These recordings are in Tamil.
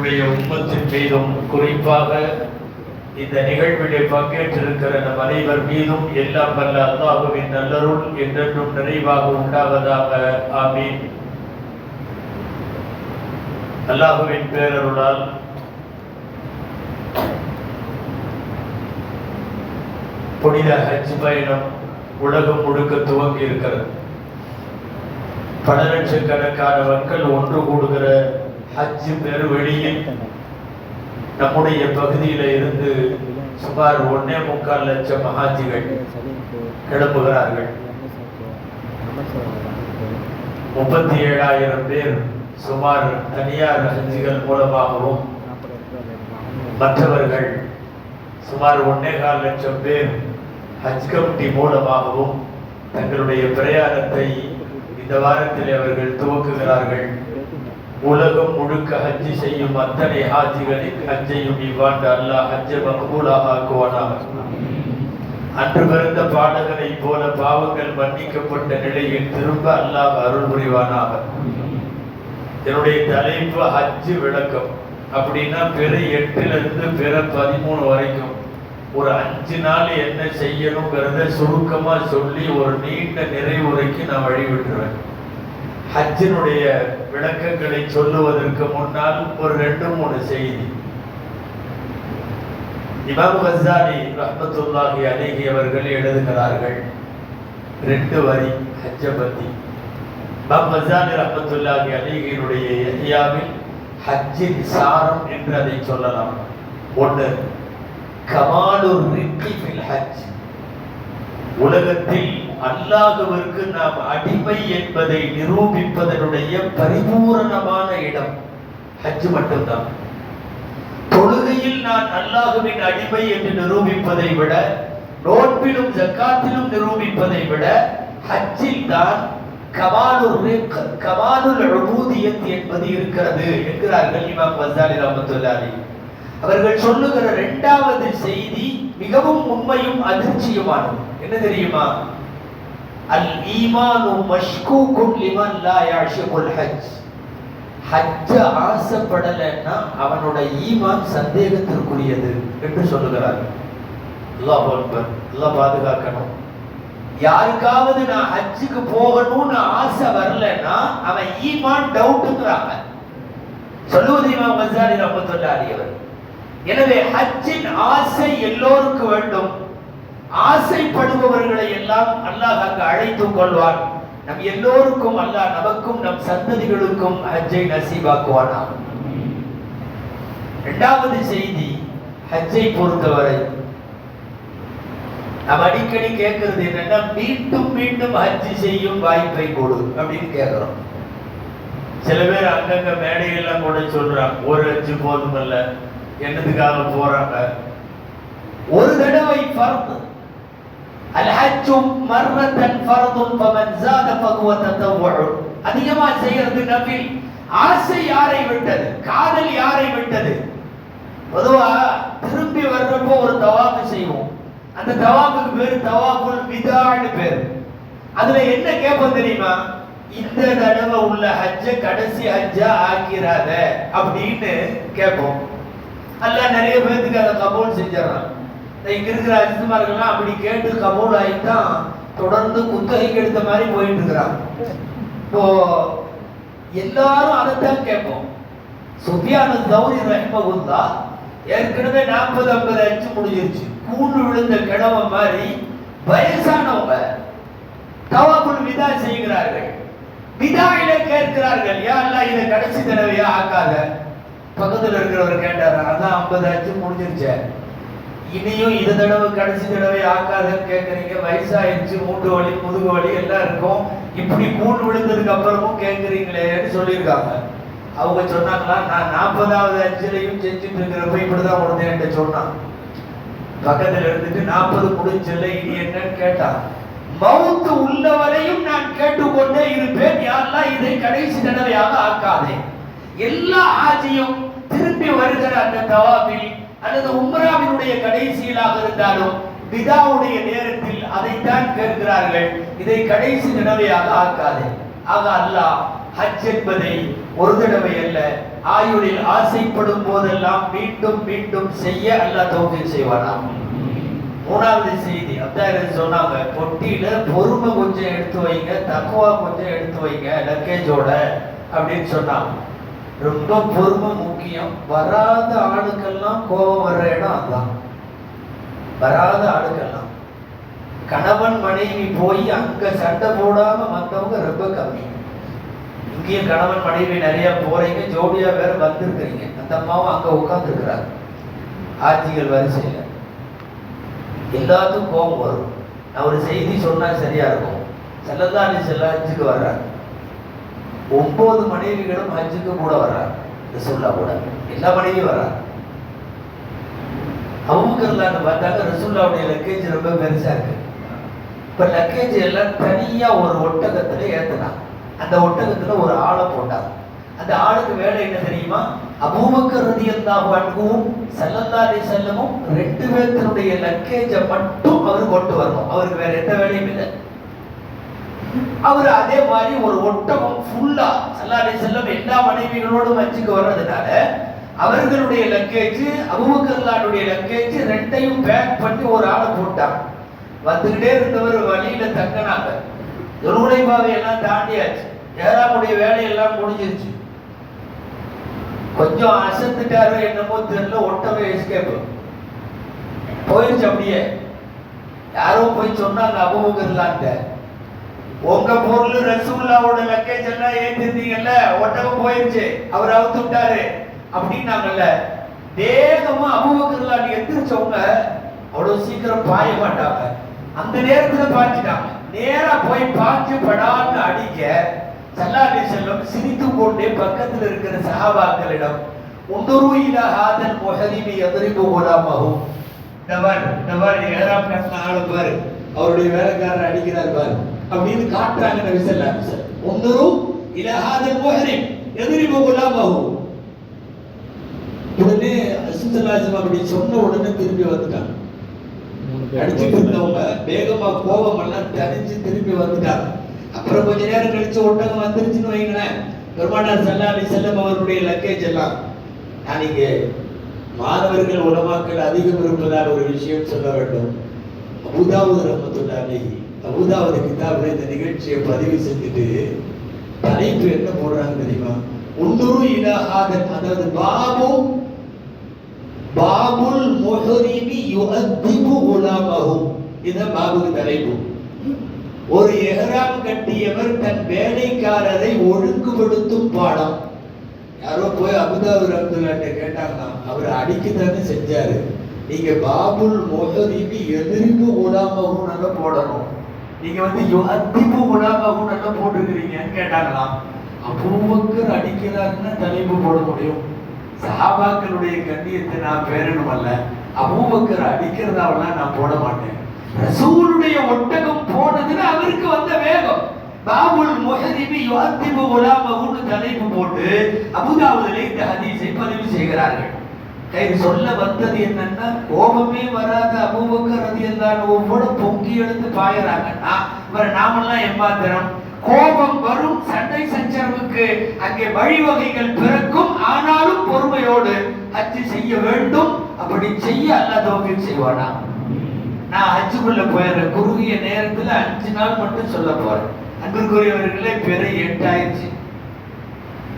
எங்களுடைய உம்மத்தின் மீதும் குறிப்பாக இந்த நிகழ்விலே பங்கேற்றிருக்கிற நம் அனைவர் மீதும் எல்லாம் வல்ல அல்லாஹ்வின் நல்லருள் என்றென்றும் நிறைவாக உண்டாவதாக. ஆமீன். அல்லாஹ்வின் பேரருளால் புனித ஹஜ் பயணம் உலகம் முழுக்க துவங்கி இருக்கிறது. பல லட்சக்கணக்கான மக்கள் ஒன்று கூடுகிற ஹஜ் பெருவெளியில் நம்முடைய பகுதியில இருந்து சுமார் 1.25 லட்சம் ஹாஜிகள் கிளம்புகிறார்கள். 37,000 பேர் சுமார் தனியார் ஹஜ்ஜிகள் மூலமாகவும் மற்றவர்கள் சுமார் 1.25 லட்சம் பேர் ஹஜ் கமிட்டி மூலமாகவும் தங்களுடைய பிரயாணத்தை இந்த வாரத்தில் அவர்கள் துவக்குகிறார்கள். உலகம் முழுக்க ஹஜ்ஜி செய்யும் அத்தனை ஹாஜிகளின் ஹஜ்ஜையும் இவ்வாண்டு அல்லாஹ் ஹஜ்ஜை மக்பூலாக ஆக்குவானாக. அன்று பிறந்த பாடகனை போல பாவங்கள் மன்னிக்கப்பட்ட நிலையில் திரும்ப அல்லாஹ் அருள் புரிவானாக. என்னுடைய தலைப்பு ஹஜ் விளக்கம். அப்படின்னா பிற 8 இருந்து பிற 13 வரைக்கும் ஒரு 5 நாள் என்ன செய்யணுங்கிறத சுருக்கமா சொல்லி ஒரு நீண்ட நிறைவுரைக்கு நான் வழிவிட்டுருவேன். ஹஜ்ஜினுடைய விளக்கங்களை சொல்லுவதற்கு முன்னால் ஒரு 2-3 செய்தி. இமாம் கஸ்ஸாலி ரஹ்மத்துல்லாஹி அலைஹி அவர்கள் எழுதுகிறார்கள் 2 வரி ஹஜ்ஜ பத்தி. இமாம் கஸ்ஸாலி ரஹ்மத்துல்லாஹி அலைஹினுடைய இஹ்யாவில் ஹஜ்ஜின் சாரம் என்று அதை சொல்லலாம். 1, கமாலுர் ரிக்கி ஃபில் ஹஜ். உலகத்தில் அல்லாஹ்விற்கு நாம் அடிமை என்பதை நிரூபிப்பதனுடைய பரிபூரணமான இடம் ஹஜ் மட்டும்தான். தொழுகையில் நான் அல்லாஹ்வின் அடிமை என்று நிரூபிப்பதை விட, நோன்பிலும் ஜக்காத்திலும் நிரூபிப்பதை விட ஹஜ்ஜில் தான் கமாலுல் உபூதியத் என்பது இருக்கிறது என்கிறார்கள் இமாம் கஸ்ஸாலி ரஹ்மத்துல்லாஹி அலைஹி. அவர்கள் சொல்லுகிற 2வது செய்தி மிகவும் உண்மையும் அதிர்ச்சியுமானது. என்ன தெரியுமா? அல் ஈமானு மஷ்கூகுன் லிமன் லா யாஷிகுல் ஹஜ். ஹஜ் ஆசைப்படலைன்னா அவனோட ஈமான் சந்தேகத்திற்குரியது என்று சொல்லுகிறார்கள். அல்லாஹ் அக்பர். அல்லாஹ் பாதுகாக்கணும். யாருக்காவது நான் ஹஜ்ஜுக்கு போகணும்னு ஆசை வரலன்னா அவன் ஈமான் டவுட்ங்கறாங்க. சொல்லுவது இமாம் கஸ்ஸாலி ரஹ்மத்துல்லாஹி அலைஹி அவர். எனவே ஹஜ்ஜின் ஆசை எல்லோருக்கும் வேண்டும். ஆசைப்படுபவர்களை எல்லாம் அல்லாஹ் அங்கு அழைத்துக் கொள்வான். நம் எல்லோருக்கும் அல்லாஹ் நமக்கும் நம் சந்ததிகளுக்கும் ஹஜ்ஜை நசீபாக்குவானாக. 2வது செய்தி ஹஜ்ஜை பொறுத்தவரை நாம் அடிக்கடி கேட்கறது என்னன்னா, மீண்டும் மீண்டும் ஹஜ் செய்யும் வாய்ப்பை கொடு அப்படின்னு கேட்கிறோம். சில பேர் அங்கங்க மேடையெல்லாம் கூட சொல்றாங்க, ஒரு ஹஜ் போதுமல்ல, என்னதுக்காக போறாங்க. ஒரு தடவை ஃபர்து. அல் ஹஜ்ஜு மர்ரத்தன் ஃபர்துன் ஃபமன் ஸாத ஃபஹுவ ததவ்வு. அதிகமா செய்யறது நஃபில். ஆசை யாரை விட்டது? காதல் யாரை விட்டது? பொதுவா திரும்பி வர்றப்போ ஒரு தவாஃப் செய்வோம். அந்த தவாஃபுக்கு பேர் தவாஃபுல் விதான்னு பேர். அதுல என்ன கேட்போம் தெரியுமா? இந்த தடவை உள்ள ஹஜ்ஜ கடைசி ஹஜ்ஜா ஆக்கிறாத அப்படின்னு கேட்போம். அல்லாஹ் நிறைய பேருக்கு அதை கபூல் செஞ்சிடறான். இங்க இருக்கிற அஜித்துமார்கள்லாம் அப்படி கேட்டு கபூல் ஆகித்தான் தொடர்ந்து குத்தகைக்கு எடுத்த மாதிரி போயிட்டு இருக்கிறாங்க. இப்போ எல்லாரும் அதைத்தான் கேட்போம். சுஃபியான் தௌரி ரஹ்மஹுல்லாஹ் ஏற்கனவே 40-50 ஹஜ் முடிஞ்சிருச்சு. கூண்டு விழுந்த கிழவ மாதிரி வயசானவங்க தவாஃபுல் விதா செய்கிறார்கள். விதாயில கேட்கிறார்கள், யா அல்லாஹ் இதை கடைசி தடவையா ஆக்காத. பக்கத்துல இருக்கிறவர் கேட்டார், அதான் 50 ஹஜ் முடிஞ்சிருச்சே, இனியும் இந்த தடவை கடைசி தடவை ஆக்காதன்னு கேட்கறீங்க. வயசாயிடுச்சு, மூட்டு வலி முதுகு வலி எல்லாம் இருக்கும், இப்படி கூண்டு விழுந்ததுக்கு அப்புறமும் கேட்கறீங்களேன்னு சொல்லியிருக்காங்க. அவங்க சொன்னாங்களா, நான் 40வது ஹஜ்ஜிலையும் செஞ்சுட்டு இருக்கிறப்ப இப்படிதான் உடனே சொன்னான். பக்கத்துல இருந்துட்டு 40 முடிஞ்சல, இனி என்னன்னு கேட்டான். மவுத்து உள்ளவரையும் நான் கேட்டுக்கொண்டே இருப்பேன், யா அல்லாஹ் இதை கடைசி தடவையாக ஆக்காதே. எல்லா ஹாஜியும் திரும்பி வருகிற அந்த தவாஃபில் அல்லது உம்ராவினுடைய கடைசியிலாக இருந்தாலும் விதாவுடைய நேரத்தில் அதைத்தான் கேட்கிறார்கள், இதை கடைசி தடவையாக ஆக்காதே. ஆக அல்லாஹ் ஹஜ் என்பதை ஒரு தடவை அல்ல, ஆயுளில் ஆசைப்படும் போதெல்லாம் மீண்டும் மீண்டும் செய்ய அல்லாஹ் தௌஃபீக் செய்வானாம். மூணாவது செய்தி அப்தாயிரத்து சொன்னாங்க, பொட்டியில பொறுமை கொஞ்சம் எடுத்து வைங்க, தக்குவா கொஞ்சம் எடுத்து வைங்க லக்கேஜோட அப்படின்னு சொன்னாங்க. ரொம்ப பொறுமை முக்கியம். வராத ஆளுக்கெல்லாம் கோபம் வர்ற இடம் அதுதான். வராத ஆளுக்கெல்லாம் கணவன் மனைவி போய் அங்க சண்டை போடாம மற்றவங்க ரொம்ப கம்மி. இங்கேயும் கணவன் மனைவி நிறைய போறீங்க, ஜோடியா வேற வந்திருக்கிறீங்க. அந்த அம்மாவும் அங்க உட்கார்ந்து இருக்கிறாங்க ஆட்சிகள் வரிசையில். எல்லாத்துக்கும் கோபம் வரும். நான் ஒரு செய்தி சொன்னா சரியா இருக்கும். ஸல்லல்லாஹு அலைஹி வஸல்லம் ஹஜ்ஜுக்கு வர்றாங்க. 9 மனைவிகளும் ஹஜ்ஜுக்கு கூட வர்றாங்க. ரசூலுல்லாஹ் கூட எல்லா மனைவியும் வர்றாங்க. அபூபக்கர்லான்னு பார்த்தாங்க, ரசூலுல்லாஹ்வுடைய லக்கேஜ் ரொம்ப பெருசா இருக்கு. இப்ப லக்கேஜ் எல்லாம் தனியா ஒரு ஒட்டகத்துல ஏத்துனாங்க. அந்த ஒட்டகத்துல ஒரு ஆளை போட்டாங்க. அந்த ஆளுக்கு வேலை என்ன தெரியுமா? அபூபக்கர் ரலியல்லாஹு அன்ஹுவும் ஸல்லல்லாஹு அலைஹி வஸல்லமும் 2 பேருடைய லக்கேஜை மட்டும் அவர் கொண்டு வரணும். அவருக்கு வேற எந்த வேலையும் இல்லை. அவர் அதே மாதிரி ஒரு ஒட்டகம் ஃபுல்லா ஸல்லல்லாஹு அலைஹி வஸல்லம் எல்லா மனைவிகளோடும் ஹஜ்ஜுக்கு வர்றதுனால அவர்களுடைய லக்கேஜ் அபூபக்கர்லானுடைய லக்கேஜ் 2யும் பேக் பண்ணி ஒரு ஆளை போட்டாங்க. வந்துகிட்டே இருந்தவர் வழியில தங்கினாங்க. துல்ஹுலைஃபாவை எல்லாம் தாண்டியாச்சு. ஏறாமுடைய வேலையெல்லாம் முடிஞ்சிருச்சு. கொஞ்சம் அசந்துட்டாரோ என்னமோ தெரியல, ஒட்டவே எஸ்கேப் போயிருச்சு. அப்படியே யாரோ போய் சொன்னாங்க அபூபக்கர்லான்ட்ட, உங்க பொருள் ரசூலுல்லாஹ்வோட லக்கேஜ் எல்லாம் ஏத்திருந்தீங்கல்ல, ஒட்டகம் போயிருச்சு, அவர் அவுத்து விட்டாரு அப்படின்னாங்கல்ல. வேகமா அபூபக்கர்லான் எந்திரிச்சவங்க அவ்வளவு சீக்கிரம் பாய மாட்டாங்க. அந்த நேரத்துல பாய்ச்சிட்டாங்க. நேரா போய் பாய்ச்சி படான்னு அடிக்க ஸல்லல்லாஹு அலைஹி வஸல்லம் சிரித்து கொண்டே பக்கத்தில் இருக்கிற சஹாபாக்களிடம், உந்துரு இலா ஹாதல் முஹரிமி யத்ரிபு குலாமஹு, டவர் ஏராம் கண்ண ஆளு பாரு, அவருடைய வேலைக்காரர் அடிக்கிறார் பாரு அப்படின்னு காட்டுறாங்க நபி ஸல்லல்லாஹு அலைஹி வஸல்லம். உந்துரு இலா ஹாதல் முஹரிம் யத்ரிபு குலாமஹு. உடனே ரசூலுல்லாஹி அப்படி சொன்ன உடனே திரும்பி வந்துட்டாங்க. அடிச்சுட்டு இருந்தவங்க வேகமா கோபம் எல்லாம் தனிச்சு திரும்பி வந்துட்டாங்க. அப்புறம் கொஞ்ச நேரம் கழிச்சு ஒட்டகம் வந்துருச்சுன்னு வைங்களேன். பெருமானார் ஸல்லல்லாஹு அலைஹி வஸல்லம் அவருடைய லக்கேஜ் எல்லாம். நான் இங்கே மாணவர்கள் உலமாக்கள் அதிகம் இருப்பதால் ஒரு விஷயம் சொல்ல வேண்டும். அபூதாவூத் ரஹ்மத்துல்லாஹி அலைஹி அபூதாவூத் கிதாபில் இந்த நிகழ்ச்சியை பதிவு செஞ்சுட்டு தலைப்பு என்ன போடுறாங்க தெரியுமா? உந்துரு இலா ஹாதல், அதாவது பாபுல் முஹரிமி யுஅத்திபு குலாமஹு. இதுதான் பாபுக்கு தலைப்பு. ஒரு இஹ்ராம் கட்டியவர் தன் வேலைக்காரரை ஒழுங்குபடுத்தும் பாடம். யாரோ போய் அபூதாவூத் ரஹ்மத்துல்லாஹி கேட்டாங்க, அவர் அடிக்கத்தானே செஞ்சாரு, நீங்க பாபுல் முஹரிமி யத்ரிபு குலாமஹுன்னு போடணும், நீங்க யுஅத்திபு குலாமஹுன்னு போட்டுக்கிறீங்கன்னு கேட்டாங்களாம். அபூபக்கர் அடிக்கிறாருன்னா தலைப்பு போட முடியும். சஹாபாக்களுடைய கண்ணியத்தை நான் பேரணும் அல்ல, அபூபக்கர் அடிக்கிறதாவெல்லாம் நான் போட மாட்டேன். ரசூலுடைய ஒட்டகம் போனதுன்னு அவருக்கு வந்த வேகம். பாபுல் முஹரிமி யுஅத்திபு குலாமஹுன்னு தலைப்பு போட்டு அபூதாவூதிலே இந்த ஹதீஸை பதிவு செய்கிறார்கள். இது சொல்ல வந்தது என்னன்னா, கோபமே வராத அபூபக்கர் ரலியல்லாஹு அன்ஹு பொங்கி எழுந்து பாயறாங்கன்னா நாமெல்லாம் ஏமாத்திரம். கோபம் வரும், சண்டை சச்சரவுக்கு அங்கே வழிவகைகள் பிறக்கும். ஆனாலும் பொறுமையோடு ஹஜ் செய்ய வேண்டும். அப்படி செய்ய அல்லாஹ் தௌஃபீக் செய்வானா. நான் ஹஜ்ஜுக்குள்ள போயிடுறேன். குறுகிய நேரத்தில் 5 நாள் மட்டும் சொல்ல போறேன். அன்புக்குரியவர்களே, பிறை 8 ஆயிடுச்சு.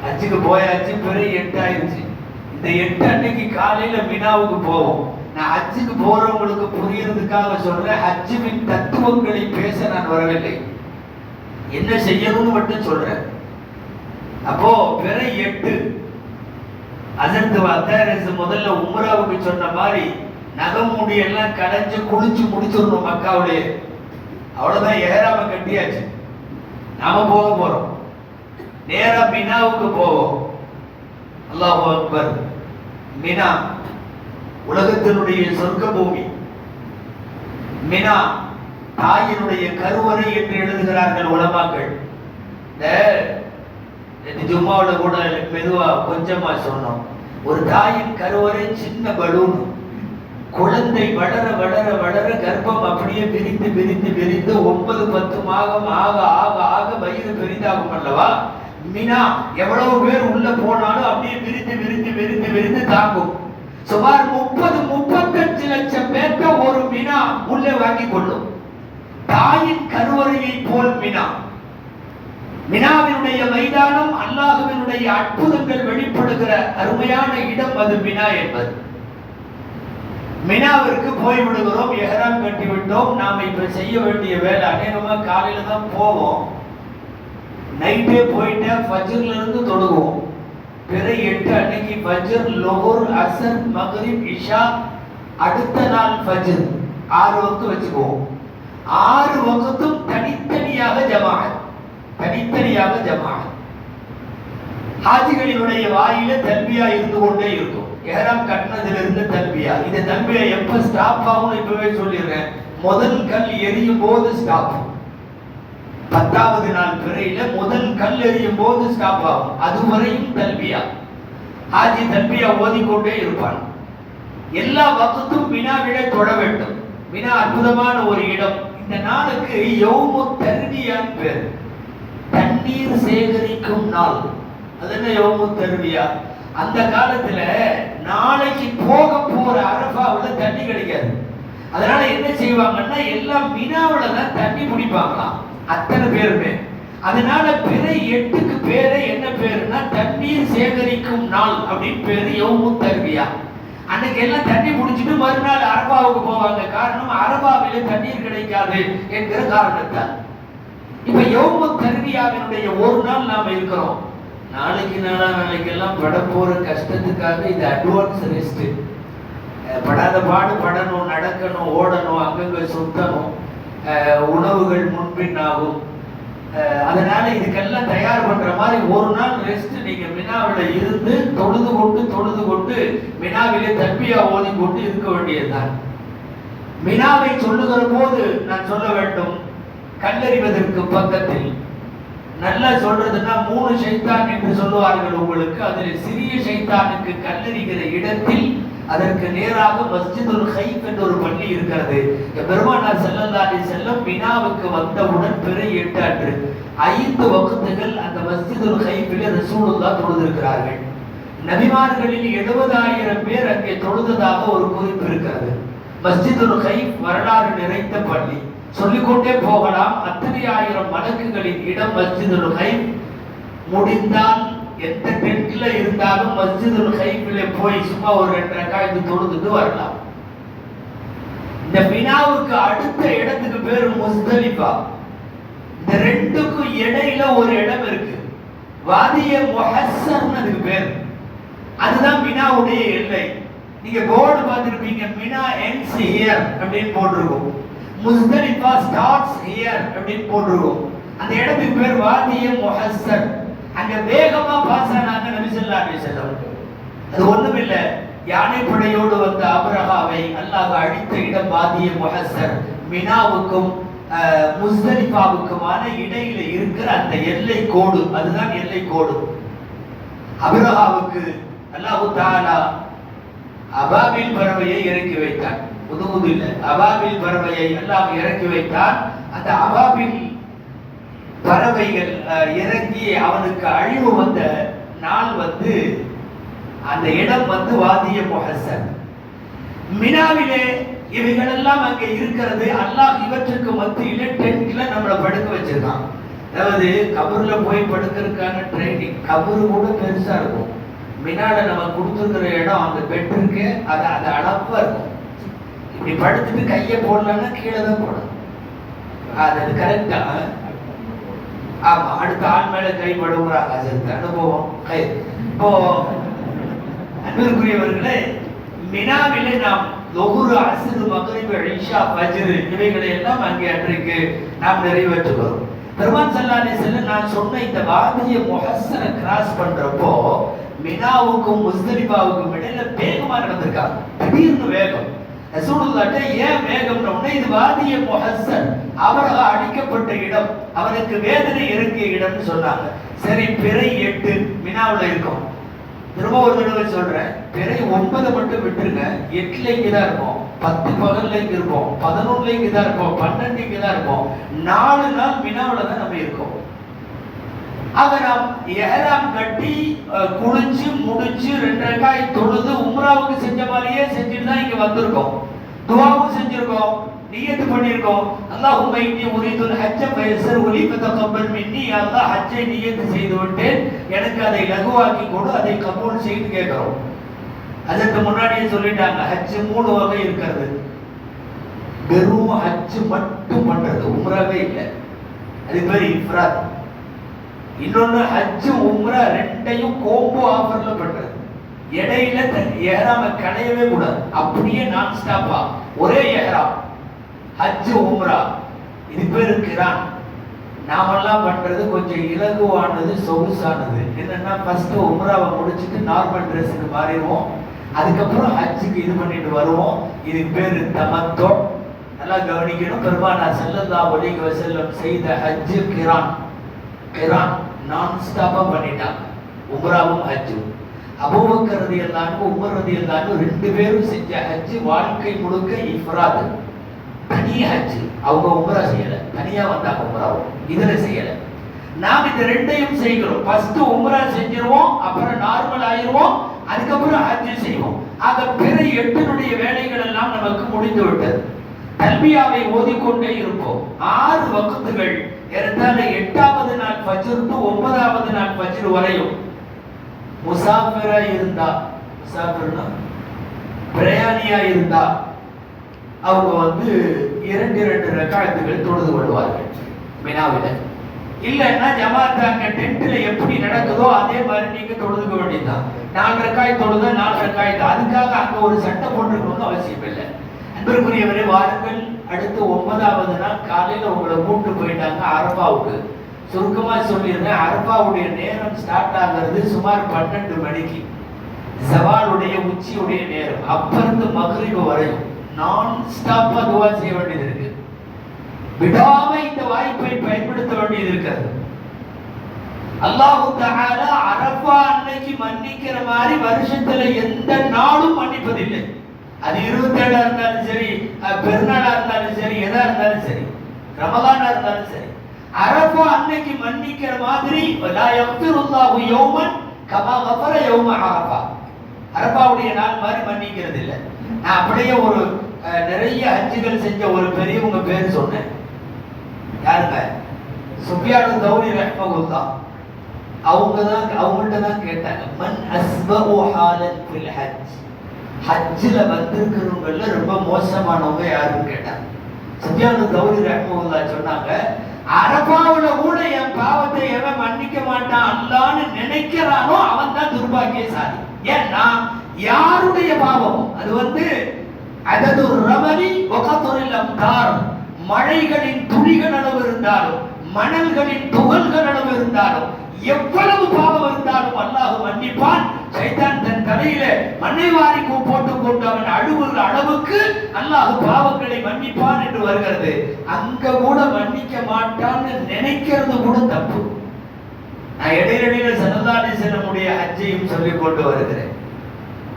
ஹஜ்ஜுக்கு போயாச்சு, பிறை 8 ஆயிடுச்சு. இந்த 8 அன்னைக்கு காலையில மினாவுக்கு போவோம். நான் ஹஜ்ஜுக்கு போறவங்களுக்கு புரியறதுக்காக சொல்றேன். ஹஜ்ஜின் தத்துவங்களை பேச நான் வரவில்லை, என்ன செய்யணும்னு மட்டும் சொல்றேன். அப்போ பிறை 8 அதற்கு அத்தாரசு முதல்ல உம்ராவுக்கு சொன்ன மாதிரி நகமுடி எல்லாம் கடைஞ்சு குளிச்சு முடிச்சிடணும் மக்காவுடைய. அவ்வளவுதான், ஏறாம கட்டியாச்சு. நாம போக போறோம். நேரா மினாவுக்கு போவோம். அல்லாஹு அக்பர். மினா உலகத்தினுடைய சொர்க்க பூமி. மினா தாயினுடைய கருவறை என்று எழுதுகிறார்கள் உலமாக்கள். ஜும்மாவுல கூட மெதுவா கொஞ்சமா சொன்னோம். ஒரு தாயின் கருவறை சின்ன பலூன். குழந்தை வளர வளர வளர கர்ப்பம் அப்படியே விரிந்து விரிந்து விரிந்து 9-10 மாதம் ஆக ஆக ஆக வயிறு பெரிதாகும் அல்லவா. மினா எவ்வளவு பேர் உள்ள போனாலும் அப்படியே விரிந்து விரிந்து விரிந்து விரிந்து தாங்கும். சுமார் 30-35 லட்சம் பேர்த்த ஒரு மினா உள்ளே வாங்கி கொள்ளும். தாயின் கருவறையை போல் மினா. மினாவினுடைய மைதானம் அல்லாஹ்வினுடைய அற்புதங்கள் வெளிப்படுகிற அருமையான இடம் அது மினா என்பது. மினாவிற்கு போய்விடுகிறோம், எஹ்ராம் கட்டி விட்டோம். நாம இப்ப செய்ய வேண்டிய வேலை அநேகமா காலையில தான் போவோம். நைட்டே போயிட்டு ஃபஜ்ர்ல இருந்து தொழுவோம். பிற 8 அன்னைக்கு ஃபஜ்ர், லோஹர், அஸ்ர், மக்ரிப், இஷா. அடுத்த நாள் ஃபஜ்ர் 6 வக்து வச்சுக்குவோம். 6 வக்தும் தனித்தனியாக ஜமாஅத், தனித்தனியாக ஜமாஅத். ஹாஜிகளினுடைய வாயில தல்பியா இருந்து கொண்டே இருக்கும். எஹ்ராம் கட்டினதுல இருந்து தல்பியா. இந்த தல்பியா எப்ப ஸ்டாப் ஆகும் இப்பவே சொல்லிடுறேன். முதல் கல் எரியும் போது ஸ்டாப். 10வது நாள் பிறையில முதல் கல் எறியும் போது ஸ்டாப் ஆகும். அதுவரையும் தல்பியா. ஹாஜி தல்பியா ஓதிக்கொண்டே இருப்பான். எல்லா வக்தும் மினாவிலே தொழ வேண்டும். மினா அற்புதமான ஒரு இடம். இந்த நாளுக்கு யௌமு தர்வியான்னு பேர். தண்ணீர் சேகரிக்கும் நாள். அது என்ன யௌமு தர்வியா? அந்த காலத்துல நாளைக்கு போக போற அரஃபாவுல தண்ணி கிடைக்காது. அதனால என்ன செய்வாங்கன்னா எல்லாம் மினாவுல தான் தண்ணி பிடிப்பாங்களாம், அத்தனை பேருமே. அதனால பிறை 8க்கு பேரு என்ன பேருன்னா தண்ணீர் சேகரிக்கும் நாள் அப்படின்னு பேரு யௌமு தர்வியா. அன்னைக்கு எல்லாம் தண்ணி பிடிச்சிட்டு மறுநாள் அரபாவுக்கு போவாங்க. காரணம் அரபாவில தண்ணீர் கிடைக்காது என்கிற காரணத்தால். இப்ப யௌமு தர்வியாவினுடைய ஒரு நாள் நாம இருக்கிறோம். நாளைக்கு நாளைக்கு எல்லாம் பட போற கஷ்டத்துக்காக இது அட்வான்ஸ் ரெஸ்ட். படாத பாடு படணும், நடக்கணும், ஓடணும், அங்கங்க சுத்தணும், உணவுகள் முன்பின் ஆகும். அதனால இதுக்கெல்லாம் தயார் பண்ற மாதிரி ஒரு நாள் ரெஸ்ட். நீங்க மினாவில இருந்து தொழுது கொண்டு மினாவிலே தல்பியா ஓதி கொண்டு இருக்க வேண்டியதுதான். மினாவை சொல்லுகிற போது நான் சொல்ல வேண்டும், கல்லறிவதற்கு பக்கத்தில் நல்லா சொல்றதுன்னா 3 ஷைத்தான் என்று சொல்லுவார்கள் உங்களுக்கு. அதில் சிறிய ஷைத்தானுக்கு கல்லறிகிற இடத்தில் அதற்கு நேராக மஸ்ஜிதுல் ஹைஃப் என்ற ஒரு பள்ளி இருக்கிறது. பெருமானார் ஸல்லல்லாஹு அலைஹி வஸல்லம் மினாவுக்கு வந்தவுடன் பிறை 8 அன்று 5 வக்துகள் அந்த மஸ்ஜிதுல் ஹைஃபிலே ரசூலுல்லாஹ் தொழுதிருக்கிறார்கள். நபிமார்களில் 70,000 பேர் அங்கே தொழுததாக ஒரு குறிப்பு இருக்கிறது. மஸ்ஜிதுல் ஹைஃப் வரலாறு நிறைந்த பள்ளி. சொல்லிக்கொண்டே போகலாம். அத்தனை ஆயிரம் மலக்குகளின் இடம் மஸ்ஜிதுல் ஹைஃப். முடிந்தால் எந்த டென்ட்ல இருந்தாலும் மஸ்ஜிதுல் ஹைஃபிலே போய் சும்மா ஒரு 2 ரக்காத் தொழுதுட்டு வரலாம். இந்த மினாவுக்கு அடுத்த இடத்துக்கு பேரு முஸ்தலிஃபா. இந்த ரெண்டுக்கும் இடையில ஒரு இடம் இருக்கு, வாதிய முஹஸ்ஸர்னு அதுக்கு பேர். அதுதான் மினாவுடைய எல்லை. நீங்க போர்டு பார்த்திருப்பீங்க, மினா ends here அப்படின்னு போட்டிருக்கும், முஸ்தலிஃபா ஸ்டார்ட்ஸ் ஹியர் அப்படின்னு போட்டிருக்கும். அந்த இடத்துக்கு பேர் வாதிய முஹஸ்ஸர். அங்க வேகமா பாஸ் ஆனாங்க நபி ஸல்லல்லாஹு அலைஹி வஸல்லம். அது ஒண்ணும் இல்ல, யானை படையோடு வந்த அப்ரஹாவை அல்லாஹ் அழித்த இடம் வாதிய முஹஸ்ஸர். மினாவுக்கும் முஸ்தலிஃபாவுக்குமான இடையில இருக்கிற அந்த எல்லை கோடு, அதுதான் எல்லை கோடு. அப்ரஹாவுக்கு அல்லாஹ் தஆலா அபாபில் பறவையை இறக்கி வைத்தான். புதுமுது இல்ல, அபாபில் பறவையை அல்லாஹ் இறக்கி வைத்தான். அந்த அபாபில் பறவைகள் இறங்கி அவனுக்கு அழிவு வந்த நாள் அந்த இடம் வாதிய முஹஸ்ஸர். மினாவிலே இவைகளெல்லாம் அங்கே இருக்கிறது. அல்லாஹ் இவற்றுக்கு மத்தியிலே டென்ட்ல நம்மளை படுக்க வச்சிருக்கான். அதாவது கபூர்ல போய் படுக்கிறதுக்கான ட்ரைனிங். கபூர் கூட பெருசா இருக்கும். மினால நம்ம கொடுத்துருக்கிற இடம் அந்த பெட் இருக்கு, அது அளப்பா இருக்கும். இப்படி படுத்துட்டு கையை போடலன்னா கீழே தான் போடணும். அது கரெக்டா? ஆமா, அடுத்த ஆள் மேல கை படுகிறாங்க. அது அனுபவம். இப்போ அன்பிற்குரியவர்களே, மினாவிலே நாம் லொஹுர், அஸ்ர், மக்ரிப், இஷா, ஃபஜ்ர் இவைகளை எல்லாம் அங்கே அன்றைக்கு நாம் நிறைவேற்றுகிறோம். பெருமான் ஸல்லல்லாஹு அலைஹி வஸல்லம் நான் சொன்ன இந்த வாதிய முஹஸ்ஸரை கிராஸ் பண்றப்போ மினாவுக்கும் முஸ்தலிஃபாவுக்கும் இடையில வேகமா நடந்திருக்காங்க. திடீர்னு வேகம். ரசூலுல்லாஹ்ட்ட ஏன் வேகம்னு உடனே இது வாதிய முஹஸ்ஸர், அவரால் அடிக்கப்பட்ட இடம், அவருக்கு வேதனை இறங்கிய இடம்னு சொன்னாங்க. சரி, பிறை 8 மினாவுல இருக்கும். திரும்ப ஒரு தடவை சொல்றேன், பிறை 9 மட்டும் விட்டுருங்க. 8ல இங்கதான் இருப்போம், 10 பகல்ல இங்க இருப்போம், 11ல இங்கதான் இருப்போம், 12 இங்கதான் இருப்போம். 4 நாள் மினாவுல தான் நம்ம இருக்கோம். ஆக நாம் இஹ்ராம் கட்டி குளிச்சு முடிச்சு 2 ரக்காய் தொழுது உம்ராவுக்கு செஞ்ச மாதிரியே செஞ்சுட்டு தான் இங்க வந்திருக்கோம். துஆவும் செஞ்சிருக்கோம், நியத்து பண்ணியிருக்கோம். அல்லாஹும்ம இன்னி உரீதுல் ஹஜ்ஜ ஃபயஸ்ஸர் லி ஃபதகப்பல் மின்னி. அல்லாஹ் ஹஜ்ஜை நியத்து செய்து விட்டேன், எனக்கு அதை லகுவாக்கி கொடு, அதை கபூல் செய்து கேட்கிறோம். அதற்கு முன்னாடியே சொல்லிட்டாங்க, ஹஜ் 3 வகை இருக்கிறது. வெறும் ஹஜ் மட்டும் பண்றது, உம்ராவே இல்லை, அது பேர் இஃப்ராத். இன்னொன்னு ஹஜ் உம்ரா ரெண்டையும் கோம்போ ஆஃபர்ல பண்றது. இடையில இஹ்ராம களையவே கூடாது, அப்படியே நான் ஸ்டாப்பா ஒரே இஹ்ராம் ஹஜ் உம்ரா. இது பேரு கிரான். நாமெல்லாம் பண்றது கொஞ்சம் இலகுவானது, சொகுசானது. என்னன்னா ஃபர்ஸ்ட் உம்ராவை முடிச்சுட்டு நார்மல் ட்ரெஸ்ஸுக்கு மாறிடுவோம், அதுக்கப்புறம் ஹஜ்ஜுக்கு இது பண்ணிட்டு வருவோம். இதுக்கு பேரு தமத்தோ. நல்லா கவனிக்கணும். பெருமானார் ஸல்லல்லாஹு அலைஹி வஸல்லம் செய்த ஹஜ் கிரான். கிரான் நான் ஸ்டாப்பா பண்ணிட்டாங்க, உம்ராவும் ஹஜ்ஜும். அபூபக்கர் ரலியல்லாஹு அன்ஹு, உமர் ரலியல்லாஹு அன்ஹு 2 பேரும் செஞ்ச ஹஜ் வாழ்க்கை முழுக்க இஃப்ராத், தனி ஹஜ். அவங்க உம்ரா செய்யல, தனியா வந்தாங்க உம்ராவும், இதுல செய்யல. நாம் இந்த ரெண்டையும் செய்கிறோம். ஃபர்ஸ்ட் உம்ரா செஞ்சிருவோம், அப்புறம் நார்மல் ஆயிருவோம், அதுக்கப்புறம் ஹஜ் செய்வோம். ஆக பிற 8 வேலைகள் எல்லாம் நமக்கு முடிந்து விட்டது. தல்பியாவை ஓதிக்கொண்டே இருப்போம். 6 வக்துகள், ஏறத்தாழ 8வது நாள் ஃபஜ்ர் டு 9வது நாள் ஃபஜ்ர் வரையும். முசாஃபிரா இருந்தா, முசாஃபிர்னா பிரயாணியா இருந்தா, அவங்க வந்து 2 ரக்காத்துகள் தொழுது கொள்வார்கள் மினாவில. இல்லைன்னா ஜமாத் அங்க டென்ட்ல எப்படி நடக்குதோ அதே மாதிரி நீங்க தொழுதுக்க வேண்டியதுதான். 4 ரக்காய் தொழுத 4 ரக்காய் தான். அதுக்காக அங்க ஒரு சட்டை போட்டுக்கணும்னு அவசியம் இல்லை. அன்பிற்குரியவரே, வாருங்கள். அடுத்து 9வது நாள் காலையில உங்களை கூட்டு போயிட்டாங்க அரபாவுக்கு. சுருக்கமா சொல்லிடுறேன், அரபாவுடைய நேரம் ஸ்டார்ட் ஆகிறது சுமார் 12 மணிக்கு. ஜவாலுடைய உச்சியுடைய நேரம், அப்ப இருந்து மக்ரிப் வரையும் நான் ஸ்டாப்பா துஆ செய்ய வேண்டியது இருக்கு. விடாம இந்த வாய்ப்பை பயன்படுத்த வேண்டியது இருக்கிறது. அல்லாஹ் தஆலா அரபா அன்னைக்கு மன்னிக்கிற மாதிரி வருஷத்துல எந்த நாளும் மன்னிப்பதில்லை. அது 27 இருந்தாலும் சரி, பெருநாளா இருந்தாலும் சரி, எதா இருந்தாலும் சரி, ரமலானா இருந்தாலும் சரி, அரபா அன்னைக்கு மன்னிக்கிற மாதிரி லா யக்ஃபிருல்லாஹு யௌமன் கமா கஃபர யௌம அரபா. அரபாவுடைய நாள் மாதிரி மன்னிக்கிறது இல்லை. நான் அப்படியே ஒரு நிறைய ஹஜ்ஜுகள் செஞ்ச ஒரு பெரியவங்க பேர் சொன்னேன். யாருங்க? சுஃபியான் தௌரி ரஹ்மஹுல்லாஹ். அவங்கள்ட்ட தான் கேட்டாங்க, மன் அஸ்பஉ ஹாலன் ஃபில் ஹஜ். ஹஜ்ஜில் வந்திருக்கிறவங்கள ரொம்ப மோசமானவங்க யாருன்னு கேட்டாங்க. சுஃபியான் தௌரி ரஹ்மஹுல்லாஹ் சொன்னாங்க, அரபாவுல கூட என் பாவத்தை எவன் மன்னிக்க மாட்டான் அல்லான்னு நினைக்கிறானோ அவன் தான் துர்பாக்கியசாலி. ஏன்னா யாருடைய பாவம் அது வந்து அதது ரமணி வகத்துரில் அம்தார், மழைகளின் துளிகள் அளவு இருந்தாலும் மணல்களின் துகள்கள் அளவு இருந்தாலும் எவ்வளவு பாவம் இருந்தாலும் அல்லாஹ் மன்னிப்பான். சைத்தான் தன் தலையில மண்ணை வாரி போட்டுக் கொண்டு அவன் அழுவுகிற அளவுக்கு அல்லாஹ் பாவங்களை மன்னிப்பான் என்று வருகிறது. அங்க கூட மன்னிக்க மாட்டான்னு நினைக்கிறது கூட தப்பு. நான் இடையிடையில ஸல்லல்லாஹு அலைஹி வஸல்லமுடைய ஹஜ்ஜையும் சொல்லிக் கொண்டு வருகிறேன்.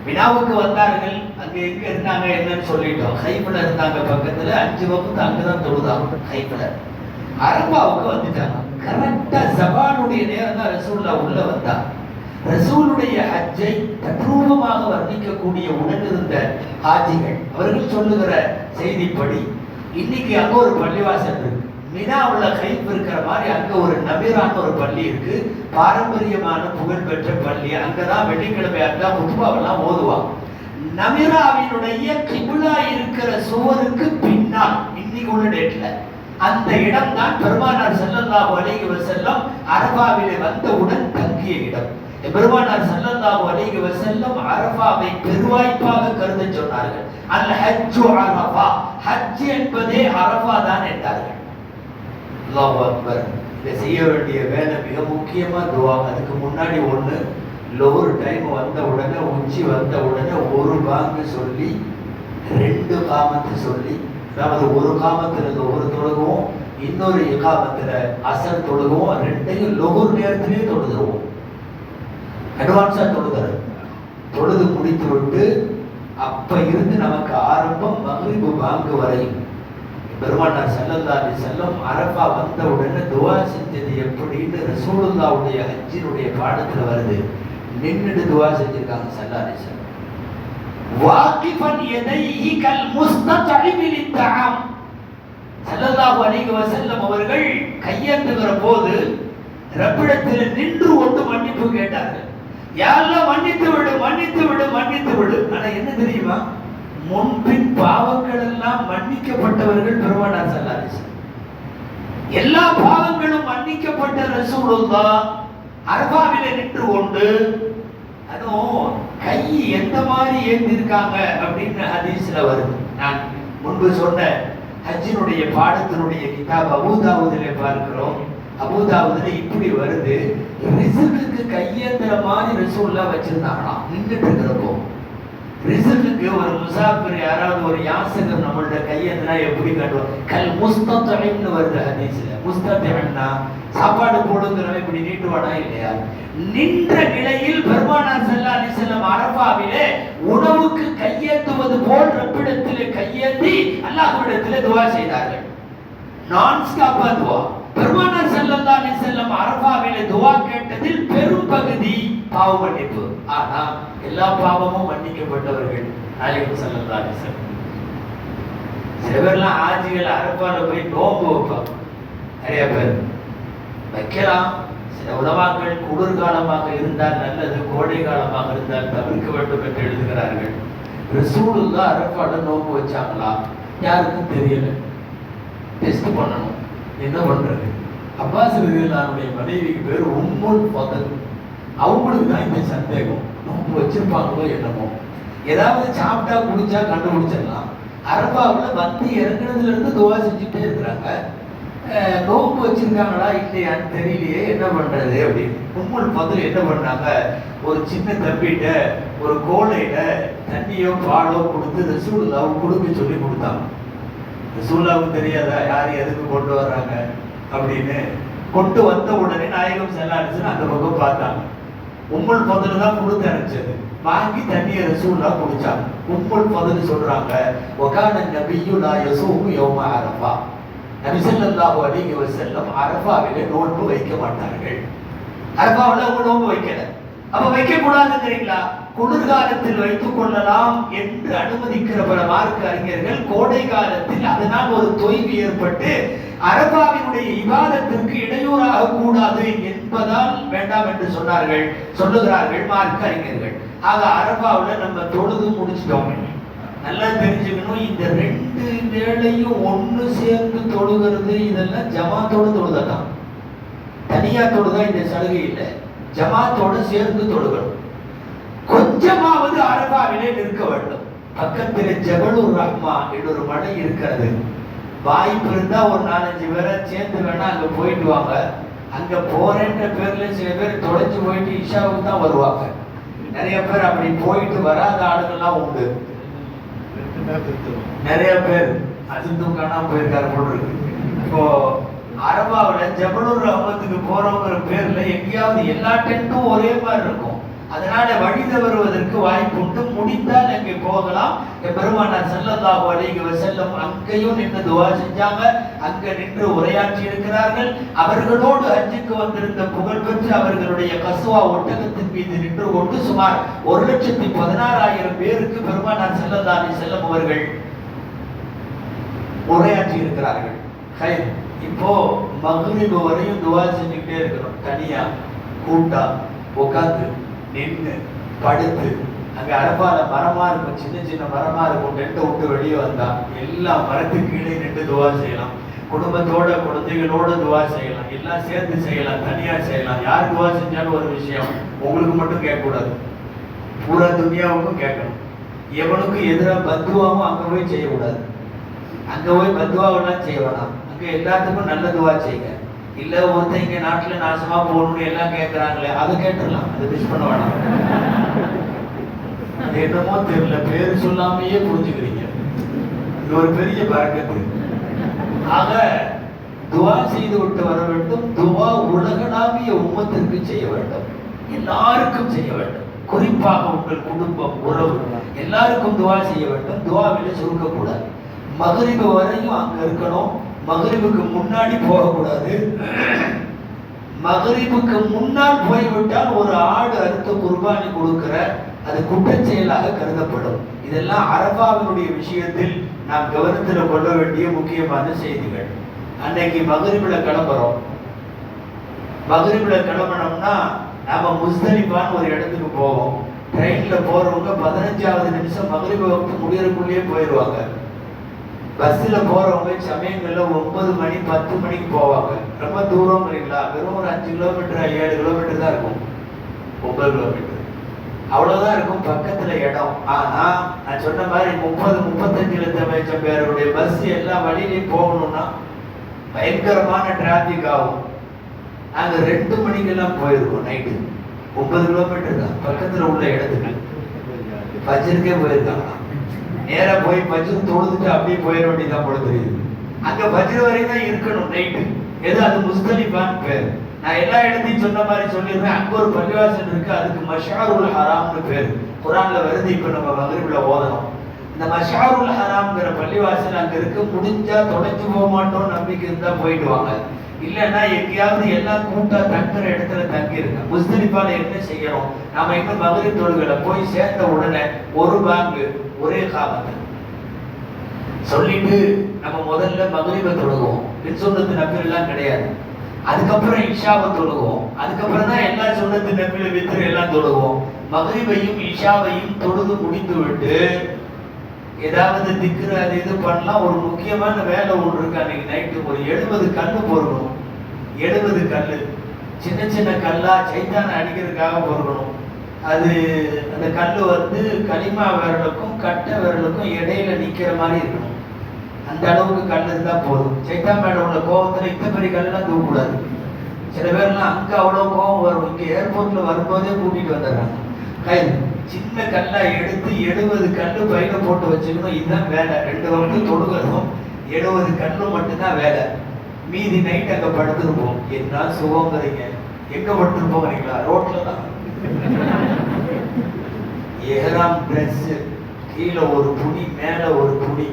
வினாவுக்கு வந்தார்கள், அங்க எங்க இருந்தாங்க என்னன்னு சொல்லிட்டோம். ஹைஃபுல இருந்தாங்க பக்கத்துல, 5 வக்த் அங்கதான் தொழுதாங்க ஹைஃபுல. அரபாவுக்கு வந்துட்டாங்க. கரெக்டா ஜவாலுடைய நேரம் தான் ரசூலுல்லாஹ் உள்ள வந்தாங்க. ரசூலுடைய ஹஜ்ஜை தத்ரூபமாக வர்ணிக்கக்கூடிய உடனிருந்த ஹாஜிகள் அவர்கள் சொல்லுகிற செய்திப்படி, இன்னைக்கு அங்க ஒரு பள்ளிவாசல் இருக்கு. மினாவுல ஹைஃப் இருக்கிற மாதிரி அங்க ஒரு நபிரான்னு ஒரு பள்ளி இருக்கு, பாரம்பரியமான புகழ்பெற்ற பள்ளி. அங்கதான் வெள்ளிக்கிழமையா இருந்தா குத்பாவெல்லாம் ஓதுவாங்க. நமிராவினுடைய கிப்லா இருக்கிற சுவருக்கு பின்னால் இன்னைக்கு உள்ள டேட்ல அந்த இடம் தான் பெருமானார் ஸல்லல்லாஹு அலைஹி வஸல்லம் அரபாவிலே வந்தவுடன் தங்கிய இடம். பெருமானார் ஸல்லல்லாஹு அலைஹி வஸல்லம் அரபாவை பெருவாய்ப்பாக கருத சொன்னார்கள். அல் ஹஜ்ஜு அரபா, ஹஜ் என்பதே அரபா தான் என்றார்கள். அல்லாஹு அக்பர். இதை செய்ய வேண்டிய வேலை மிக முக்கியமா துஆ. அதுக்கு முன்னாடி ஒண்ணு, லோர் டைம் வந்த உடனே, உச்சி வந்த உடனே ஒரு பாங்கு சொல்லி 2 காமத்து சொல்லி, அதாவது ஒரு காமத்துல ஒரு தொழுகுவோம், இன்னொரு இகாமத்துல அசர் தொழுகுவோம். 2யும் லோர் நேரத்திலேயே தொழுதுருவோம். அட்வான்ஸா தொழுகிறது. தொழுது முடித்து விட்டு அப்ப இருந்து நமக்கு ஆரம்பம் மக்ரிப் பாங்கு வரையும் பெருமானார் ஸல்லல்லாஹு அலைஹி வஸல்லம் அரஃபா வந்த உடனே துஆ செஞ்சது எப்படின்னு ரசூலுல்லாஹ்வுடைய ஹஜ்ஜினுடைய பாடத்துல வருது. நின்னுட்டு துஆ செஞ்சிருக்காங்க ஸல்லல்லாஹு அலைஹி வஸல்லம். வாகிஃபன் யதைஹி கல் முஸ்தத்இபி லித்தஆம். ஸல்லல்லாஹு அலைஹி வஸல்லம் அவர்கள் கையேந்துகிற போது ரப்பிடத்தில் நின்று கொண்டு மன்னிப்பு கேட்டார்கள். யா அல்லாஹ் மன்னித்து விடு, மன்னித்து விடு, மன்னித்து விடு. ஆனா என்ன தெரியுமா, முன்பின் பாவங்கள் எல்லாம் மன்னிக்கப்பட்டவர்கள் பெருமானார் ஸல்லல்லாஹு அலைஹி வஸல்லம். எல்லா பாவங்களும் மன்னிக்கப்பட்ட ரசூலுல்லாஹ் அரஃபாவிலே நின்று கொண்டு அதுவும் கை எந்த மாதிரி ஏந்திருக்காங்க அப்படின்னு ஹதீஸ்ல வருது. நான் முன்பு சொன்ன ஹஜ்ஜினுடைய பாடத்தினுடைய கிதாப் அபூதாவுதிலே பார்க்கிறோம். அபூதாவுதிலே இப்படி வருது, ரிஸ்க்குக்கு கையேந்திர மாதிரி ரசூலுல்லாஹ் வச்சிருந்தாங்களாம் நின்றுட்டு இருக்கிறப்போ. ரிஸ்க்குக்கு ஒரு முசாஃபிர் யாராவது ஒரு யாசகர் நம்மள்ட்ட கையேந்திரா எப்படி காட்டுவோம், கல் முஸ்தத்இப்னு வருது ஹதீஸ்ல. முஸ்தத்இப்னா சாப்பாடு போடுங்கிறவன் இப்படி நீட்டுவானா இல்லையா? நின்ற நிலையில் பெருமானார் ஸல்லல்லாஹு அலைஹி வஸல்லம் அரஃபாவிலே உணவுக்கு கையேந்துவது போல் ரப்பிடத்திலே கையேந்தி அல்லாஹ்விடத்திலே துஆ செய்தார்கள். நான் ஸ்டாப்பா துஆ. பெருமானார் ஸல்லல்லாஹு அலைஹி வஸல்லம் அரஃபாவிலே துஆ கேட்டதில் பெரும் பகுதி பாவ மன்னிப்பு. ஆனா எல்லா பாவமும் மன்னிக்கப்பட்டவர்கள் நாயகம் ஸல்லல்லாஹு அலைஹி வஸல்லம். சில பேர்லாம் ஆஜிகள் அரஃபால போய் நோன்பு வைப்பாங்க. நிறைய பேர் வைக்கலாம். சில உலமாக்கள் குளிர்காலமாக இருந்தால் நல்லது, கோடை காலமாக இருந்தால் தவிர்க்க வேண்டும் என்று எழுதுகிறார்கள். ரசூலுல்லாஹ் அரஃபால நோன்பு வச்சாங்களா யாருக்கும் தெரியல. டெஸ்ட் பண்ணணும். என்ன பண்றது? அப்பாஸ் ரலியல்லாஹுடைய மனைவிக்கு பேர் உம்முல் ஃபதல். அவங்களுக்கு தான் இந்த சந்தேகம், நோன்பு வச்சிருப்பாங்களோ என்னமோ. ஏதாவது சாப்பிட்டா குடிச்சா கண்டுபிடிச்சிடலாம். அரஃபாவில் வந்து இறங்குனதுல இருந்து துவா செஞ்சுட்டே இருக்கிறாங்க. நோன்பு வச்சிருக்காங்களா இல்லையான்னு தெரியலையே, என்ன பண்றது அப்படின்னு உம்முல் ஃபதல் என்ன பண்ணாங்க, ஒரு சின்ன தம்பிட்ட ஒரு கோலையில தண்ணியோ பாலோ கொடுத்து ரசூலுல்லாஹ்வுக்கு கொடுக்க சொல்லி கொடுத்தாங்க. ரசூலுல்லாஹ்வுக்கு தெரியாதா யார் எதுக்கு கொண்டு வர்றாங்க அப்படின்னு. கொண்டு வந்த உடனே நாயகம் ஸல்லல்லாஹு அலைஹி வஸல்லம் அந்த பக்கம் பார்த்தாங்க. உம்முல் ஃபதல் தான் கொடுத்து அனுப்பிச்சது. வாங்கி தண்ணியை ரசூலுல்லாஹ் குடிச்சாங்க. உம்முல் ஃபதல் சொல்றாங்க, வகான நபியு லா யஸூமு யௌம அரஃபா. நபி ஸல்லல்லாஹு அலைஹி வஸல்லம் அரஃபாவிலே நோன்பு வைக்க மாட்டார்கள். அரஃபாவில் அவங்க நோன்பு வைக்கல. அப்ப வைக்க கூடாதுங்கிறீங்களா? குளிர்காலத்தில் வைத்துக் கொள்ளலாம் என்று அனுமதிக்கிற பல மார்க்க அறிஞர்கள் கோடை காலத்தில் அதனால் ஒரு தொய்வு ஏற்பட்டு அரபாவினுடைய இபாதத்திற்கு இடையூறாக கூடாது என்பதால் வேண்டாம் என்று சொல்லுகிறார்கள் மார்க்க அறிஞர்கள். ஆக அரபாவில் நம்ம தொழுது முடிச்சிட்டோம். நல்லா தெரிஞ்சுக்கணும், இந்த ரெண்டு வேளையும் ஒன்று சேர்ந்து தொழுகிறது இதெல்லாம் ஜமாத்தோடு தொழுதான். தனியா தொழுதா இந்த சலுகை இல்லை, ஜமாத்தோடு சேர்ந்து தொழுகணும். கொஞ்சமாவது அரபாவிலே நிற்க வேண்டும். பக்கத்தில் ஜபலுர் ரஹ்மா என்ற ஒரு மலை இருக்கிறது. வாய்ப்பு இருந்தா ஒரு 4-5 பேரை சேர்ந்து வேணா அங்க போயிட்டு வாங்க. அங்க போறேன்ற பேர்ல சில பேர் தொலைஞ்சு போயிட்டு இஷாவுக்கு தான் வருவாங்க. நிறைய பேர் அப்படி போயிட்டு வராத ஆளுங்கள்லாம் உண்டு. நிறைய பேர் அதுவும் காணாம போயிருக்காரு போல இருக்கு. இப்போ அரபாவில் ஜபலுர் ரஹ்மத்துக்கு போறவங்கிற பேர்ல எங்கேயாவது எல்லா டென்ட்டும் ஒரே மாதிரி இருக்கும். அதனால வழி தவறுவதற்கு வாய்ப்பு உண்டு. முடிந்தால் அங்கே போகலாம். பெருமானார் ஸல்லல்லாஹு அலைஹி வஸல்லம் அங்கேயும் நின்று துஆ செஞ்சாங்க. அங்க நின்று உரையாற்றி இருக்கிறார்கள். அவர்களோடு ஹஜ்ஜுக்கு வந்திருந்த புகழ்பெற்று அவர்களுடைய கஸ்வா ஒட்டகத்தின் மீது நின்று கொண்டு சுமார் 1,16,000 பேருக்கு பெருமானார் ஸல்லல்லாஹு அலைஹி வஸல்லம் அவர்கள் உரையாற்றி இருக்கிறார்கள். இப்போ மக்ரிப் வரையும் துஆ செஞ்சுக்கிட்டே இருக்கிறோம். தனியா கூட்டா உட்காந்து நின்று படுத்து. அங்க அரபால மரமா இருக்கும், சின்ன சின்ன மரமா இருக்கும். டென்ட்டை விட்டு வெளியே வந்தா எல்லா மரத்துக்கு கீழே நின்று துவா செய்யலாம். குடும்பத்தோட குழந்தைகளோட துவா செய்யலாம். எல்லாம் சேர்ந்து செய்யலாம், தனியா செய்யலாம். யார் துவா செஞ்சாலும் ஒரு விஷயம் உங்களுக்கு மட்டும் கேட்கக்கூடாது, பூரா துனியாவுக்கும் கேட்கணும். எவனுக்கும் எதிராக பத்துவாவும் அங்க போய் செய்யக்கூடாது. அங்க போய் பத்துவாவெல்லாம் செய்ய வேணாம். அங்க எல்லாத்துக்கும் நல்ல துவா செய்யுங்க. இல்ல ஒருத்தர் இங்க நாட்டுல நாசமா போகணும்னு எல்லாம் கேட்கறாங்களே, அதை கேட்டுடலாம், அதை மிஸ் பண்ண வேணாம். அது என்னமோ தெரியல, பேரு சொல்லாமையே புரிஞ்சுக்கிறீங்க. இது ஒரு பெரிய பரக்கத்து. ஆக துவா செய்து விட்டு வர வேண்டும். துவா உலகளாவிய உம்மத்திற்கு செய்ய வேண்டும், எல்லாருக்கும் செய்ய வேண்டும். குறிப்பாக உங்கள் குடும்பம், உறவு எல்லாருக்கும் துவா செய்ய வேண்டும். துவாவில சுருக்கக்கூடாது. மகரிபு வரையும் அங்க இருக்கணும். மகரிபுக்கு முன்னாடி போகக்கூடாது. மகரிபுக்கு முன்னால் போய்விட்டால் ஒரு ஆடு அறுத்து குர்பானி கொடுக்கிற அது குற்றச்செயலாக கருதப்படும். இதெல்லாம் அரபாவினுடைய விஷயத்தில் நாம் கவனத்தில் கொள்ள வேண்டிய முக்கியமான செய்திகள். அன்னைக்கு மகரிபில் கிளம்புறோம். மகரிபில் கிளம்பணும்னா நாம முஸ்தலிஃபான்னு ஒரு இடத்துக்கு போவோம். ட்ரெயின்ல போறவங்க 15வது நிமிஷம் மகரிபு வகுப்பு முடியறதுக்குள்ளேயே போயிடுவாங்க. பஸ்ஸில் போறவங்க சமயங்கள்ல 9 மணி 10 மணிக்கு போவாங்க. ரொம்ப தூரம்ங்கிறீங்களா? வெறும் ஒரு 5 கிலோமீட்டர் 7 கிலோமீட்டர் தான் இருக்கும். 9 கிலோமீட்டர் அவ்வளவுதான் இருக்கும் பக்கத்துல இடம். ஆனா நான் சொன்ன மாதிரி 30-35 லட்சம் பேருடைய பஸ் எல்லா வழியிலையும் போகணும்னா பயங்கரமான டிராபிக் ஆகும். நாங்க 2 மணிக்கெல்லாம் போயிருக்கோம். நைட்டு 9 கிலோமீட்டர் தான் பக்கத்துல உள்ள இடத்துக்கு. பஜ்ருக்கே போயிருக்காங்க. நேரா போய் பஜ்ர் தொழுதுட்டு அப்படியே போயிட வேண்டியதான் போல தெரியுது. அங்க பஜ்ர் வரை தான் இருக்கணும் நைட்டு. எது அது முஸ்தலிஃபான்னு பேர். நான் எல்லா இடத்தையும் சொன்ன மாதிரி சொல்லிடுறேன். அங்க ஒரு பள்ளிவாசல் இருக்கு, அதுக்கு மஷாருல் ஹராம்னு பேர். குர்ஆன்ல வருது. இப்ப நம்ம மகரிப்ல ஓதணும். இந்த மஷாருல் ஹராம்ங்கிற பள்ளிவாசல் அங்க இருக்கு. முடிஞ்சா தொலைச்சு போக மாட்டோம் நம்பிக்கை இருந்தா போயிட்டு வாங்க. இல்லைன்னா எங்கேயாவது எல்லாம் கூட்டா தங்குற இடத்துல தங்கி இருங்க. முஸ்தலிஃபால என்ன செய்யணும்? நாம இன்னும் மகரிப் தொழுகையில போய் சேர்ந்த உடனே ஒரு பாங்கு ஒரே காமத்து சொல்லிட்டு நம்ம முதல்ல மகரிபை தொழுகுவோம். சுன்னத்து நபில் எல்லாம் கிடையாது. அதுக்கப்புறம் இஷாவை தொழுகுவோம். அதுக்கப்புறம் தான் எல்லா சுன்னத்து நபில வித்ரு எல்லாம் தொழுகுவோம். மகரிபையும் இஷாவையும் தொழுது முடித்து விட்டு ஏதாவது திக்ரு அது இது பண்ணலாம். ஒரு முக்கியமான வேலை ஒன்று இருக்கு. அன்னைக்கு நைட்டு ஒரு 70 கல்லு பொறுக்கணும். 70 கல்லு சின்ன சின்ன கல்லா சைத்தான அடிக்கிறதுக்காக பொறுக்கணும். அது அந்த கல்லு வந்து கலிமா விரலுக்கும் கட்டை விரலுக்கும் இடையில நிக்கிற மாதிரி இருக்கணும். அந்த அளவுக்கு கல் இருந்தா போதும். சைத்தான் மேல உள்ள கோபத்துல இந்த பெரிய கல்லாம் தூக்கக்கூடாது. சில பேர்லாம் அங்க அவ்வளவு கோபம் வரும். இங்க ஏர்போர்ட்ல வரும்போதே கூட்டிட்டு வந்துடுறாங்க. சின்ன கல்லா எடுத்து 70 கல்லு பையில போட்டு வச்சுக்கணும். இதுதான் வேலை. 2 வருஷம் தொழுகிறதும் 70 கல்லு மட்டும்தான் வேலை. மீதி நைட் அங்க படுத்துருப்போம். என்ன சுகங்கிறீங்க? எங்க படுத்துருப்போங்கிறீங்களா? ரோட்ல தான். ஏறாம் ட்ரெஸ் கீழே ஒரு துணி மேல ஒரு துணி.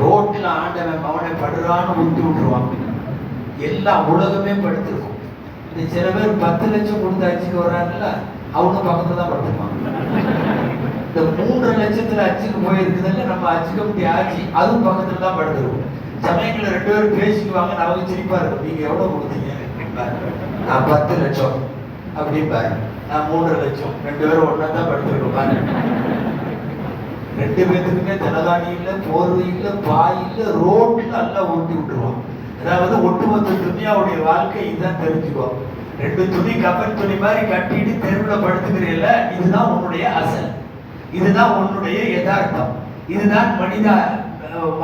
ரோட்ல ஆண்டவன் அவனை படுறான்னு ஊற்றி விட்டுருவாங்க. எல்லா உலகமே படுத்திருக்கும். இந்த சில பேர் 10 லட்சம் கொடுத்து அச்சுக்கு வர்றாங்கல்ல, அவங்க பக்கத்துல தான் படுத்துருப்பாங்க. இந்த 3 லட்சத்துல அச்சுக்கு போயிருக்குதுல்ல, நம்ம அச்சுக்க முடிய ஆச்சு, அதுவும் பக்கத்துல தான் படுத்துருக்கும். சமயங்கள்ல 2 பேரும் பேசிக்குவாங்க. நமக்கு சிரிப்பா இருக்கும். நீங்க எவ்வளவு கொடுத்தீங்க? நான் 10 லட்சம் அப்படிம்பாரு. நான் 3 லட்சம். 2 பேரும் ஒன்னா தான் படுத்துருக்கோம். 2 பேத்துக்குமே தலகாணி இல்லை, போர்வை இல்லை, பாய் இல்லை, ரோட்ல எல்லாம் ஊட்டி விட்டுருவோம். அதாவது ஒட்டுமொத்த துணியாவுடைய வாழ்க்கை இதுதான். தெரிஞ்சுக்கோ. 2 துணி கப்பன் துணி மாதிரி கட்டிட்டு தெருவில் படுத்துக்கிறீல்ல, இதுதான் உன்னுடைய அசல். இதுதான் உன்னுடைய யதார்த்தம். இதுதான் மனித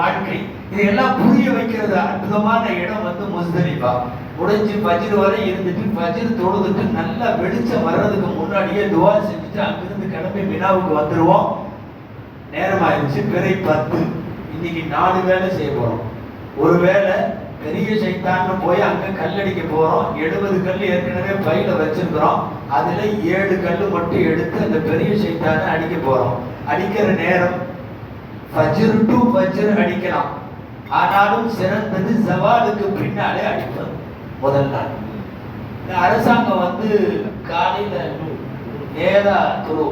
வாழ்க்கை. இதையெல்லாம் புரிய வைக்கிறது அற்புதமான இடம் வந்து முஸ்தலிஃபா. முடிஞ்சு பஜ்ர் வரை இருந்துட்டு பஜ்ர் தொழுதுட்டு நல்லா வெளிச்சம் வர்றதுக்கு முன்னாடியே துவா செஞ்சுட்டு அங்கிருந்து கிளம்பி மினாவுக்கு வந்துருவோம். நேரமாயிருச்சு. பிறை 10. இன்னைக்கு 4 வேலை செய்ய போறோம். ஒரு வேலை பெரிய சைத்தான்னு போய் அங்க கல்லடிக்க போறோம். 70 கல் ஏற்கனவே பையில வச்சிருக்கிறோம். அதுல 7 கல்லு மட்டும் எடுத்து அந்த பெரிய சைத்தானை அடிக்க போறோம். அடிக்கிற நேரம் ஃபஜ்ர் டு ஃபஜ்ர் அடிக்கலாம். ஆனாலும் சிறந்தது ஜவாலுக்கு பின்னாலே அடிப்பது. முதல் நாள் இந்த அரசாங்கம் வந்து காலையில நேரா துரு,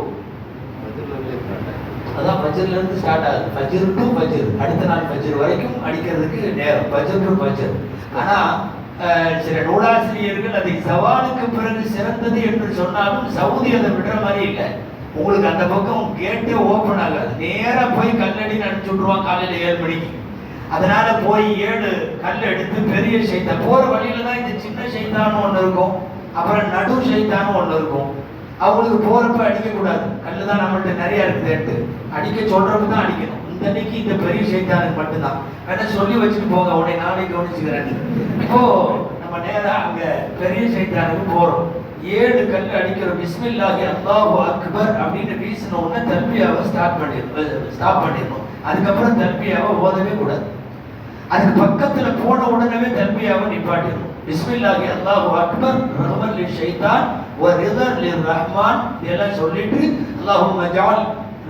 அதான் ஃபஜ்ர்ல இருந்து ஸ்டார்ட் ஆகுது. ஃபஜ்ர் டு ஃபஜ்ர், அடுத்த நாள் ஃபஜ்ர் வரைக்கும் அடிக்கிறதுக்கு நேரம். ஃபஜ்ர் டு ஃபஜ்ர். ஆனா சில நூலாசிரியர்கள் அதை சவாலுக்கு பிறகு சிறந்தது என்று சொன்னாலும் சவுதி அதை விடுற மாதிரி இல்லை. உங்களுக்கு அந்த பக்கம் கேட்டே ஓப்பன் ஆகாது. நேரா போய் கல்லடி அனுப்பிச்சு விட்டுருவான் காலையில 7 மணிக்கு. அதனால போய் 7 கல் எடுத்து பெரிய சைத்தான் போற வழியில தான் இந்த சின்ன சைத்தானும் ஒண்ணு இருக்கும், அப்புறம் நடு சைத்தானும் ஒண்ணு இருக்கும். அவங்களுக்கு போறப்ப அடிக்க கூடாது. கல்லு தான் நம்மள்ட்ட நிறைய இருக்குது. அடிக்க சொல்றப்ப தான் அடிக்கணும். இந்த அன்னைக்கு இந்த பெரிய சைத்தானுக்கு மட்டும்தான். வேணா சொல்லி வச்சுட்டு போங்க, உடனே நாளை கவனிச்சுக்கிறேன். இப்போ நம்ம நேரா அங்க பெரிய சைத்தானுக்கு போறோம். 7 கல் அடிக்கிறோம். பிஸ்மில்லாஹி அல்லாஹு அக்பர் அப்படின்னு வீசின உடனே தல்பியாவை ஸ்டாப் பண்ணிடணும். அதுக்கப்புறம் தல்பியாவை ஓதவே கூடாது. அதுக்கு பக்கத்துல போன உடனே தல்பியாவை நிப்பாட்டிடணும். பிஸ்மில்லாஹி அல்லாஹு அக்பர் ரஹ்மன் லிஷைத்தான் வ ரிதர் லிர்ரஹ்மான் இதெல்லாம் சொல்லிட்டு அல்லாஹும்ம ஜஅல்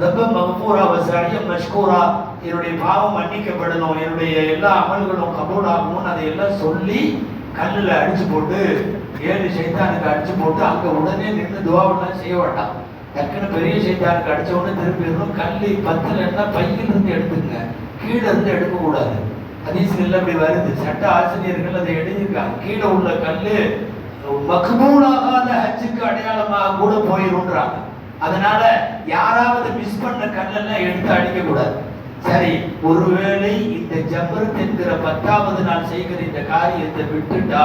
ரொம்ப மகபூரா வசாரிய மஷ்கூரா, என்னுடைய பாவம் மன்னிக்கப்படணும், என்னுடைய எல்லா அமல்களும் கபூல் ஆகணும்னு அதையெல்லாம் சொல்லி கல்லில் அடிச்சு போட்டு 7 சைத்தானுக்கு அடிச்சு போட்டு அங்கே உடனே நின்று துவாவெல்லாம் செய்ய வேண்டாம். டக்குன்னு பெரிய சைத்தானுக்கு அடிச்ச உடனே திரும்பிடணும். கல் 10 பையிலிருந்து எடுத்துங்க, கீழே இருந்து எடுக்கக்கூடாது. ஹதீஸ்கள் அப்படி வருது. சட்ட ஆசிரியர்கள் அதை எழுதியிருக்காங்க. கீழே உள்ள கல் மக்பூலாகாத ஹஜ்ஜுக்கு அடையாளமாக கூட போயிருன்றாங்க. அதனால யாராவது மிஸ் பண்ண கல்லெல்லாம் எடுத்து அடிக்க கூடாது. சரி, ஒருவேளை இந்த ஜம்ரத் என்கிற 10வது நாள் செய்கிற இந்த காரியத்தை விட்டுட்டா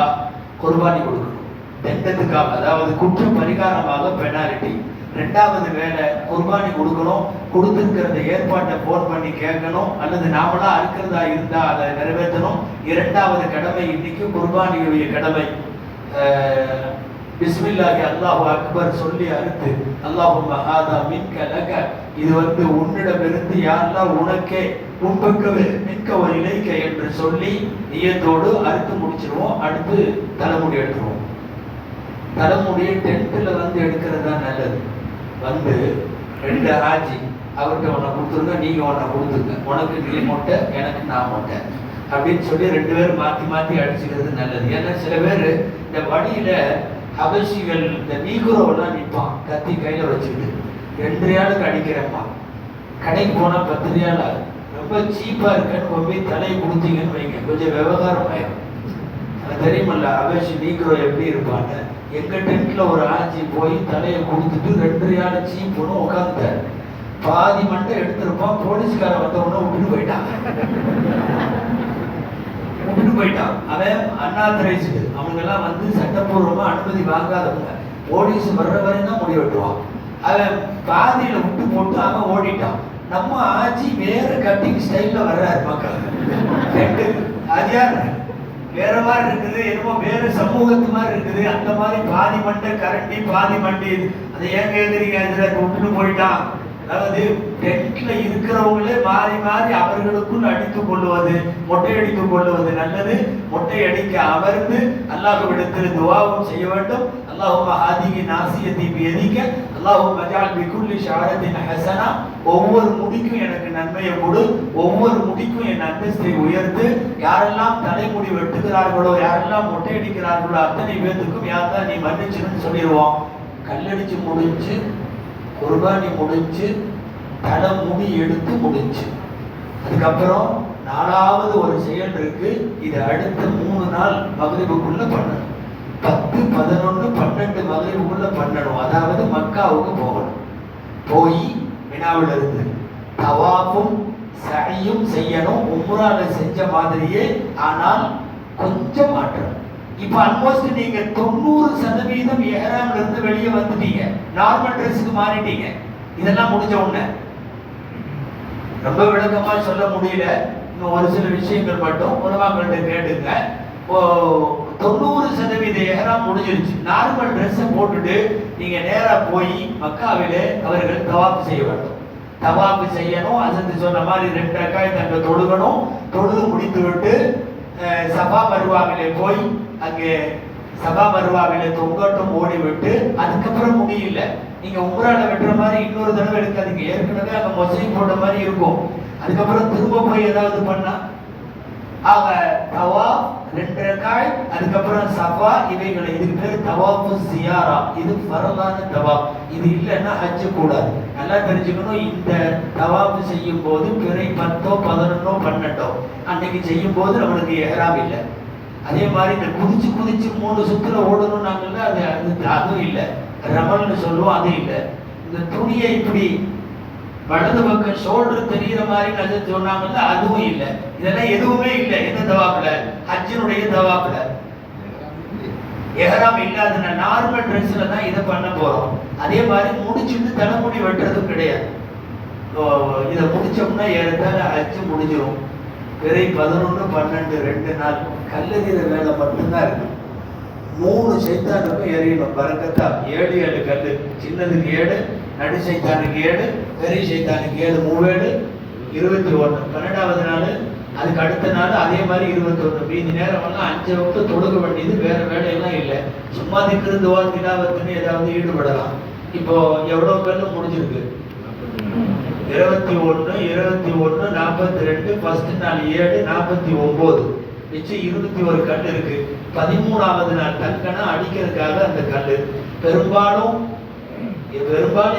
குர்பானி கொடுக்கணும் தண்டத்துக்காக, அதாவது குற்ற பரிகாரமாக பெனாலிட்டி. 2வது வேலை குர்பானி கொடுக்கணும். கொடுத்துருக்கிறத ஏற்பாட்டை போன் பண்ணி கேட்கணும், அல்லது நாமளா அறுக்கிறதா இருந்தா அதை நிறைவேற்றணும். 2வது கடமை இன்னைக்கு குர்பானியுடைய கடமை. பிஸ்மில்லாஹி அல்லாஹு அக்பர் சொல்லி அறுத்து அல்லாஹும்ம ஹாதா மின்க லக, இது உன்னிடமிருந்து யாரெல்லாம் உனக்கே உன்பக்கவே மின்க ஒரு இலைக்க என்று சொல்லி நியத்தோடு அறுத்து முடிச்சிருவோம். அடுத்து தலைமுடி எடுத்துருவோம். தலைமுடியை டென்ட்டில் எடுக்கிறது தான் நல்லது. 2 ஆஜி அவர்கிட்ட ஒன்றை கொடுத்துருங்க, நீங்கள் ஒன்றை கொடுத்துருங்க, உனக்கு நீ மொட்டை எனக்கு நான் மொட்டை அப்படின்னு சொல்லி 2 பேரும் மாற்றி மாற்றி அடிச்சுக்கிறது நல்லது. ஏன்னா சில பேர் இந்த வழியில் ஹபஷிகள் இந்த நீகுரோவெல்லாம் நிற்பான், கத்தி கையில் வச்சுக்கிட்டு 2 ரியாலுக்கு அடிக்கிறப்பா. கடைக்கு போனால் 10 ரியால் ஆகுது. ரொம்ப சீப்பாக இருக்குன்னு கொண்டு போய் தலையை கொடுத்தீங்கன்னு வைங்க, கொஞ்சம் விவகாரம் ஆயிடும். அது தெரியுமில்ல ஹபஷி நீகுரோ எப்படி இருப்பான்னு. எங்கள் டென்ட்டில் ஒரு ஆட்சி போய் தலையை கொடுத்துட்டு 2 ரியால் சீப்புன்னு உட்காந்துட்டார். பாதி மண்டை எடுத்திருப்பான். போலீஸ்காரன் வந்தவொடனே விட்டுட்டு போயிட்டான். அவன் அன்ஆத்தரைஸ்டு, அவங்கெல்லாம் சட்டப்பூர்வமா அனுமதி வாங்காதவங்க. போலீஸ் வர்ற வரையும் தான் முடி வெட்டுவான். அவன் பாதியில விட்டு போட்டு அவன் ஓடிட்டான். நம்ம ஆட்சி வேற கட்டிங் ஸ்டைல்ல வர்றாரு. மக்கள் அது யாரு வேற மாதிரி இருக்குது, என்னமோ வேற சமூகத்து மாதிரி இருக்குது. அந்த மாதிரி பாதி மண்டை கரண்டி பாதி மண்டி. அதை ஏன் கேட்குறீங்க? விட்டுட்டு போயிட்டான். அதாவது டென்ட்ல இருக்கிறவங்களே மாறி மாறி அவர்களுக்குள் அடித்துக் கொள்வது, மொட்டை அடித்துக் கொள்வது நல்லது. மொட்டை அடிக்க அமர்ந்து அல்லாஹ்விடத்தில் துஆவும் செய்ய வேண்டும். அல்லாஹும்ம ஹாதிஹி நாசியதி பியதிக அல்லாஹும்ம ஜஅல் பிகுல்லி ஷஅரத்தின் ஹஸனா, ஒவ்வொரு முடிக்கும் எனக்கு நன்மையை கொடு, ஒவ்வொரு முடிக்கும் என் அந்தஸ்தை உயர்த்து. யாரெல்லாம் தலைமுடி வெட்டுகிறார்களோ, யாரெல்லாம் மொட்டை அடிக்கிறார்களோ அத்தனை பேத்துக்கும் யாரெல்லாம் நீ மன்னிச்சுன்னு சொல்லிடுவோம். கல்லடிச்சு முடிச்சு, குர்பானி முடிச்சு, தலை முடி எடுத்து முடிச்சு, அதுக்கப்புறம் 4வது ஒரு செயல் இருக்கு. இது அடுத்த 3 நாள் மக்ரிபுக்குள்ள பண்ணணும். 10, 11, 12 மக்ரிபுக்குள்ள பண்ணணும். அதாவது மக்காவுக்கு போகணும். போய் மினாவில் இருந்து தவாஃபும் சஅயும் செய்யணும். உம்ரால செஞ்ச மாதிரியே, ஆனால் கொஞ்சம் மாற்றம். இப்ப ஆல்மோஸ்ட் நீங்க 90% இஹ்ராம்ல இருந்து வெளியே வந்துட்டீங்க, நார்மல் ட்ரெஸ்க்கு மாறிட்டீங்க. இதெல்லாம் முடிஞ்ச உடனே ரொம்ப விளக்கமா சொல்ல முடியல. இன்னும் ஒரு சில விஷயங்கள் மட்டும் உலமாக்கள்கிட்ட கேட்டுங்க. 90% இஹ்ராம் முடிஞ்சிருச்சு. நார்மல் ட்ரெஸ்ஸை போட்டுட்டு நீங்க நேரா போய் மக்காவிலே அவர்கள் தவாப் செய்ய வேண்டும். தவாப் செய்யணும். அசத்து சொன்ன மாதிரி 2 ரக்காயத் அங்க தொழுகணும். தொழுது முடித்து விட்டு சபா மருவாவிலே போய் அங்கே சபா மருவாவிலே தொங்கட்டும் ஓடிவிட்டு, அதுக்கப்புறம் முடியல. நீங்க உம்ரால வெட்டுற மாதிரி இன்னொரு தடவை எடுக்காதீங்க. ஏற்கனவே அங்க மொசை போட்ட மாதிரி இருக்கும். அதுக்கப்புறம் திரும்ப போய் ஏதாவது பண்ணா ஆக தவா 2 ரக்காய், அதுக்கப்புறம் சபா, இவைகளை இதுக்கு பேர் தவாஃபு ஜியாரா. இது ஃபரலான தவாப். இது இல்லைன்னா ஹஜ் கூடாது. நல்லா தெரிஞ்சுக்கணும். இந்த தவாஃப் செய்யும் போது பிறை 10, 11, 12 அன்னைக்கு செய்யும் போது நம்மளுக்கு இஹ்ராம் இல்லை. அதே மாதிரி இந்த குதிச்சு 3 சுத்துல ஓடணும் நாங்கள்ல, அதுவும் இல்லை. ரமல்னு சொல்லுவோம், அது இல்லை. இந்த துணியை இப்படி வலது பக்கம் ஷோல்டர் தெரிகிற மாதிரி நஜத் சொன்னாங்கல்ல, அதுவும் இல்லை. இதெல்லாம் எதுவுமே இல்லை. எந்த தவாப்ல? ஹஜ்ஜினுடைய தவாப்ல இஹ்ராம் இல்லாத நார்மல் ட்ரெஸ்ல தான் இதை பண்ண போறோம். அதே மாதிரி முடிச்சுட்டு தலைமுடி வெட்டுறதும் கிடையாது. இதை முடிச்சோம்னா ஏறத்தாழ ஹஜ்ஜு முடிஞ்சிடும். பிறை 11, 12 2 நாள் கல்லெறிகிற வேலை மட்டும்தான் இருக்கு. 3 சைத்தானுக்கும் எறியணும். பரக்கத்தா 7 கல்லு. சின்னதுக்கு 7, நடு சைத்தானுக்கு 7, பெரிய சைத்தானுக்கு 7, 3 21. 12வது நாள், அதுக்கு அடுத்த நாள் அதே மாதிரி 21. மீதி நேரமெல்லாம் 5 வகுப்பு தொழுக வேண்டியது, வேற வேலையெல்லாம் இல்லை. சும்மா திக்ரு துஆ திலாவத்துன்னு ஏதாவது ஈடுபடலாம். இப்போ எவ்வளோ கல்லு முடிஞ்சிருக்கு? 21, 21, 42, ஃபர்ஸ்ட் நாள் 7, 49, மிச்சம் 21 கல் இருக்கு. 13வது நாள் தங்கனா அடிக்கிறதுக்காக அந்த கல் பெரும்பாலும்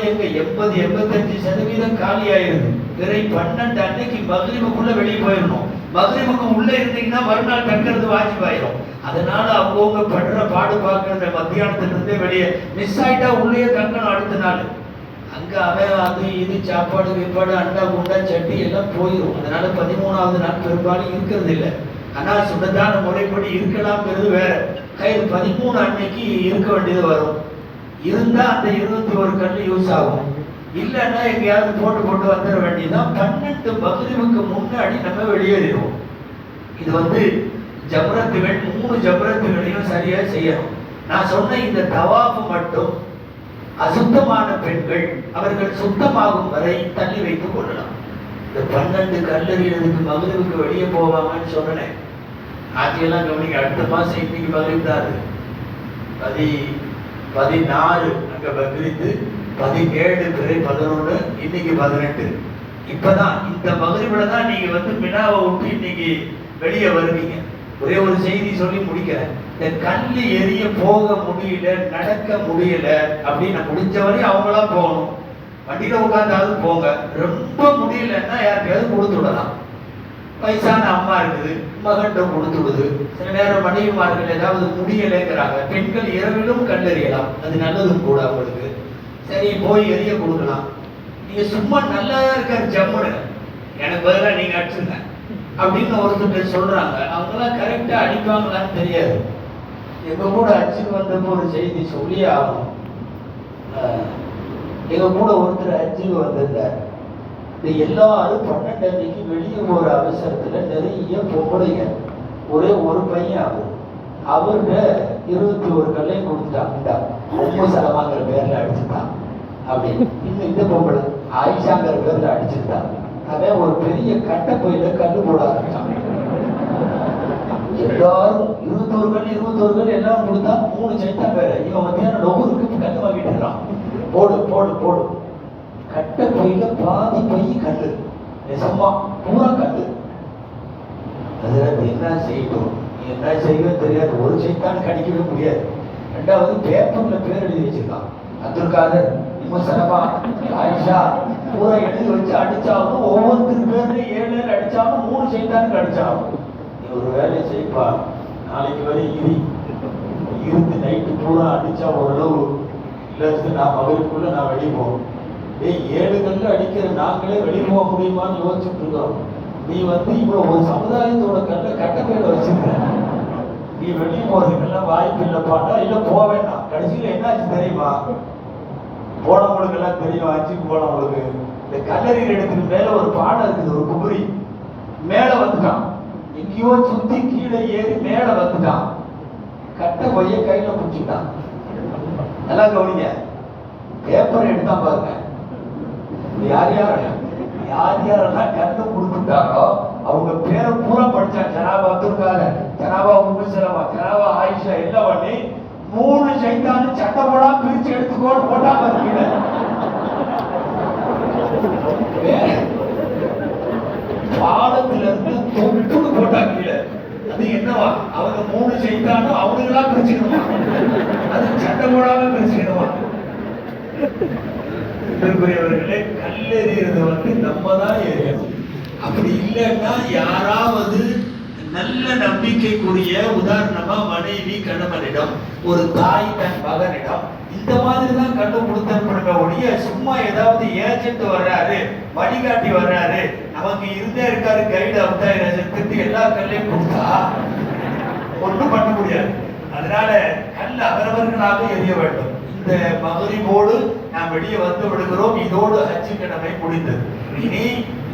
எங்க 80-85% காலி ஆயிருது. பிறை 12 அன்னைக்கு மக்ரிபுக்குள்ள வெளியே போயிடணும். மக்ரிபுக்கு உள்ள இருந்தீங்கன்னா மறுநாள் தங்கிறது வாஜிபாயிரும். அதனால அவங்கவுங்க படுற பாடு பார்க்கற மத்தியானத்துல இருந்தே வெளியே மிஸ் ஆயிட்டா உள்ளே தங்கணும். அடுத்த நாள் அங்க அவன் அது இது சாப்பாடு விப்பாடு அண்டா குண்டா சட்டி எல்லாம் போயிடும். அதனால 13வது நாள் பெரும்பாலும் இருக்கிறது இல்லை. ஆனா சுண்ணத்தான முறைப்படி இருக்கலாம்ங்கிறது வேற. கயிறு 13 அன்னைக்கு இருக்க வேண்டியது வரும். இருந்தா அந்த 21 கல் யூஸ் ஆகும். இல்லைன்னா எங்கேயாவது போட்டு வந்துட வேண்டியதுதான். 12 மக்ரிபுக்கு முன்னாடி நம்ம வெளியேறிடுவோம். இது ஜம்ரத்துகள் 3 ஜம்ரத்துகளையும் சரியா செய்யணும். நான் சொன்ன இந்த தவாஃப் மட்டும் அசுத்தமான பெண்கள் அவர்கள் சுத்தமாகும் வரை தள்ளி வைத்துக் கொள்ளலாம். இந்த 12 கல்லறியதுக்கு மக்ரிபுக்கு வெளியே போவாங்கன்னு சொன்னேன். ஆட்சியெல்லாம் கவனிக்க. அடுத்த மாசம் இன்னைக்கு மக்ரிப் தான். 14 அங்க பக்ரீத், 17 பிறை 11, இன்னைக்கு 18. இப்பதான் இந்த மக்ரிப்ல தான் நீங்க மினாவை விட்டு இன்னைக்கு வெளியே வருவீங்க. ஒரே ஒரு செய்தி சொல்லி முடிக்கிறேன். இந்த கல்லு எரிய போக முடியல, நடக்க முடியல அப்படின்னு முடிஞ்ச வரையும் அவங்களா போகணும். வண்டியில உட்கார்ந்தாவது போங்க. ரொம்ப முடியலன்னா யாருக்கையாவது கொடுத்து விடலாம். வயசான அம்மா இருக்குது, மகன்கிட்ட கொடுத்து விடுது. சில நேரம் மனைவிமார்கள் ஏதாவது முடியலைங்கிறாங்க. பெண்கள் இரவிலும் கல்லெறியலாம், அது நல்லதும் கூட அவங்களுக்கு. சரி போய் எரிய கொடுக்கலாம். நீங்க சும்மா நல்லா இருக்காரு ஜம்முன்னு, எனக்கு பதிலாக நீங்க அடிச்சுங்க அப்படின்னு ஒருத்தர் சொல்றாங்க. அவங்களாம் கரெக்டா அடிப்பாங்களான்னு தெரியாது. எங்க கூட அச்சுக்கு வந்தப்போ ஒரு செய்தி சொல்லியே ஆகணும். எங்க கூட ஒருத்தர் அச்சுக்கு வந்திருந்தார். இந்த எல்லாரும் 12 அன்னைக்கு வெளியே போற அவசரத்துல நிறைய பொம்பளைங்க, ஒரே ஒரு பையன் அவர்கிட்ட 21 கல்லையும் கொடுத்துட்டாங்க. ரொம்ப செலவாங்கிற பேர்ல அடிச்சுட்டான் அப்படின்னு. இன்னும் இந்த பொம்பளை ஆயிஷாங்கிற பேர்ல அடிச்சுட்டான். அவன் ஒரு பெரிய கட்டை பையில கல்லு போட ஆரம்பிச்சான். எல்லாரும் 21 கல் எல்லாம் கொடுத்தா 3 சைத்தா பேர. இவன் மத்தியான லொகுருக்கு கல்லு வாங்கிட்டு இருக்கான். போடு போடு போடு. கட்டை பையில பாதி பை கல்லு, நெசமா பூரா கல்லு. அதுல என்ன செய்யணும், என்ன செய்யணும் தெரியாது. ஒரு சைத்தான் கடிக்கவே முடியாது. ரெண்டாவது பேப்பர்ல பேர் எழுதி வச்சிருக்கான். அப்துல் காதர், இம்மசலமா, ஆயிஷா பூரா எழுதி வச்சு அடிச்சாலும் ஒவ்வொருத்தர் பேர்ல 7 அடிச்சாலும் 3 சைத்தானுக்கு அடிச்சாலும். நீ ஒரு வேலையை செய்ப்பா, நாளைக்கு வரை இருந்து நைட்டு பூரா அடிச்சா ஓரளவு இல்லை. நான் மகளுக்குள்ள நான் வெளியே போகணும். 7 கல்லு அடிக்கிற நாங்களே வெளியே போக முடியுமான்னு யோசிச்சுட்டு இருக்கோம். நீ இவ்வளவு ஒரு சமுதாயத்தோட கல்லை கட்டப்பையில வச்சிருக்க, நீ வெளியே போறதுக்கெல்லாம் வாய்ப்பு இல்லைப்பாட்டா. இல்ல போக வேண்டாம். கடைசியில என்னாச்சு தெரியுமா? போனவங்களுக்கு எல்லாம் தெரியும். அச்சுக்கு போனவங்களுக்கு இந்த கல்லறி இடத்துக்கு மேல ஒரு பாடம் இருக்குது, ஒரு குபுரி. மேல வந்துட்டான், எங்கேயோ சுத்தி கீழே ஏறி மேல வந்துட்டான். கட்ட பைய கையில பிடிச்சிட்டான். எல்லாம் கவனிங்க, பேப்பர் எடுத்தான் பாருங்க. யார் யாரெல்லாம் கண்ணு கொடுத்துட்டாரோ அவங்க பேரை பூரா படிச்சான். ஜனாபா அப்துல் காதர், ஜனாபா உம்முசலமா, ஜனாபா ஆயிஷா எல்லாம் பண்ணி 3 சைத்தானு சட்டை போடா பிரிச்சு எடுத்துக்கோன்னு போட்டா பாருங்க. பாலத்துல இருந்து தொப்புன்னு போட்டா கீழே. அது என்னவா, அவங்க 3 சைத்தானும் அவனுங்களா பிரிச்சுக்கணுமா? அது சட்டை போடாம பிரிச்சுக்கணுமா? அவர்களே, கல்லெறியது நம்ம தான் எறியணும். அப்படி இல்லைன்னா யாராவது நல்ல நம்பிக்கைக்குரிய, உதாரணமா மனைவி கணவனிடம், ஒரு தாய் தன் மகனிடம் இந்த மாதிரி தான் கண்ணு கொடுத்தப்படுங்க ஒழிய சும்மா ஏதாவது ஏஜென்ட் வர்றாரு, வழிகாட்டி வர்றாரு, நமக்கு இருந்தே இருக்காரு கைடு, 50,000 எல்லா கல்லையும் கொடுத்தா ஒன்றும் பண்ண முடியாது. அதனால கல் அவரவர்களாக எரிய வேண்டும். இந்த மகரிபோடு நாம் வெளியே வந்து விடுகிறோம். இதோடு ஹஜ் கடமை முடிந்தது. இனி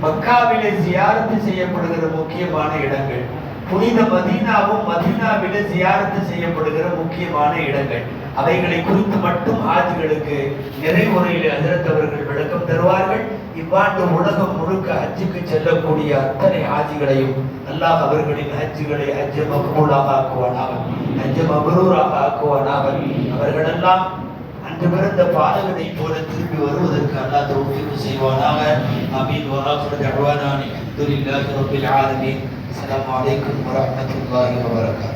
மக்காவிலே ஜியாரத்து செய்யப்படுகிற முக்கியமான இடங்கள், புனித மதீனாவும் மதீனாவிலே ஜியாரத்து செய்யப்படுகிற முக்கியமான இடங்கள், அவைகளை குறித்து மட்டும் ஹாஜிகளுக்கு நிறைவுரையில் ஹஜ்ரத் அவர்கள் விளக்கம் தருவார்கள். இவ்வாண்டு உலகம் முழுக்க ஹஜ்ஜுக்கு செல்லக்கூடிய அத்தனை ஹாஜிகளையும் அல்லாஹ் அவர்களின் ஹஜ்ஜுகளை ஹஜ் மக்பூலாக ஆக்குவானாக, ஹஜ் மப்ரூராக ஆக்குவானாக. அவர்களெல்லாம் அன்று பிறந்த பாலகனை போல திரும்பி வருவதற்கு அல்லாஹ் தௌஃபீக் செய்வானாக. ஆமீன். வ ஆகிரு தஅவானா அல்ஹம்துலில்லாஹி ரப்பில் ஆலமீன். அஸ்ஸலாமு அலைக்கும் வரஹ்மத்துல்லாஹி வபரகாத்துஹு.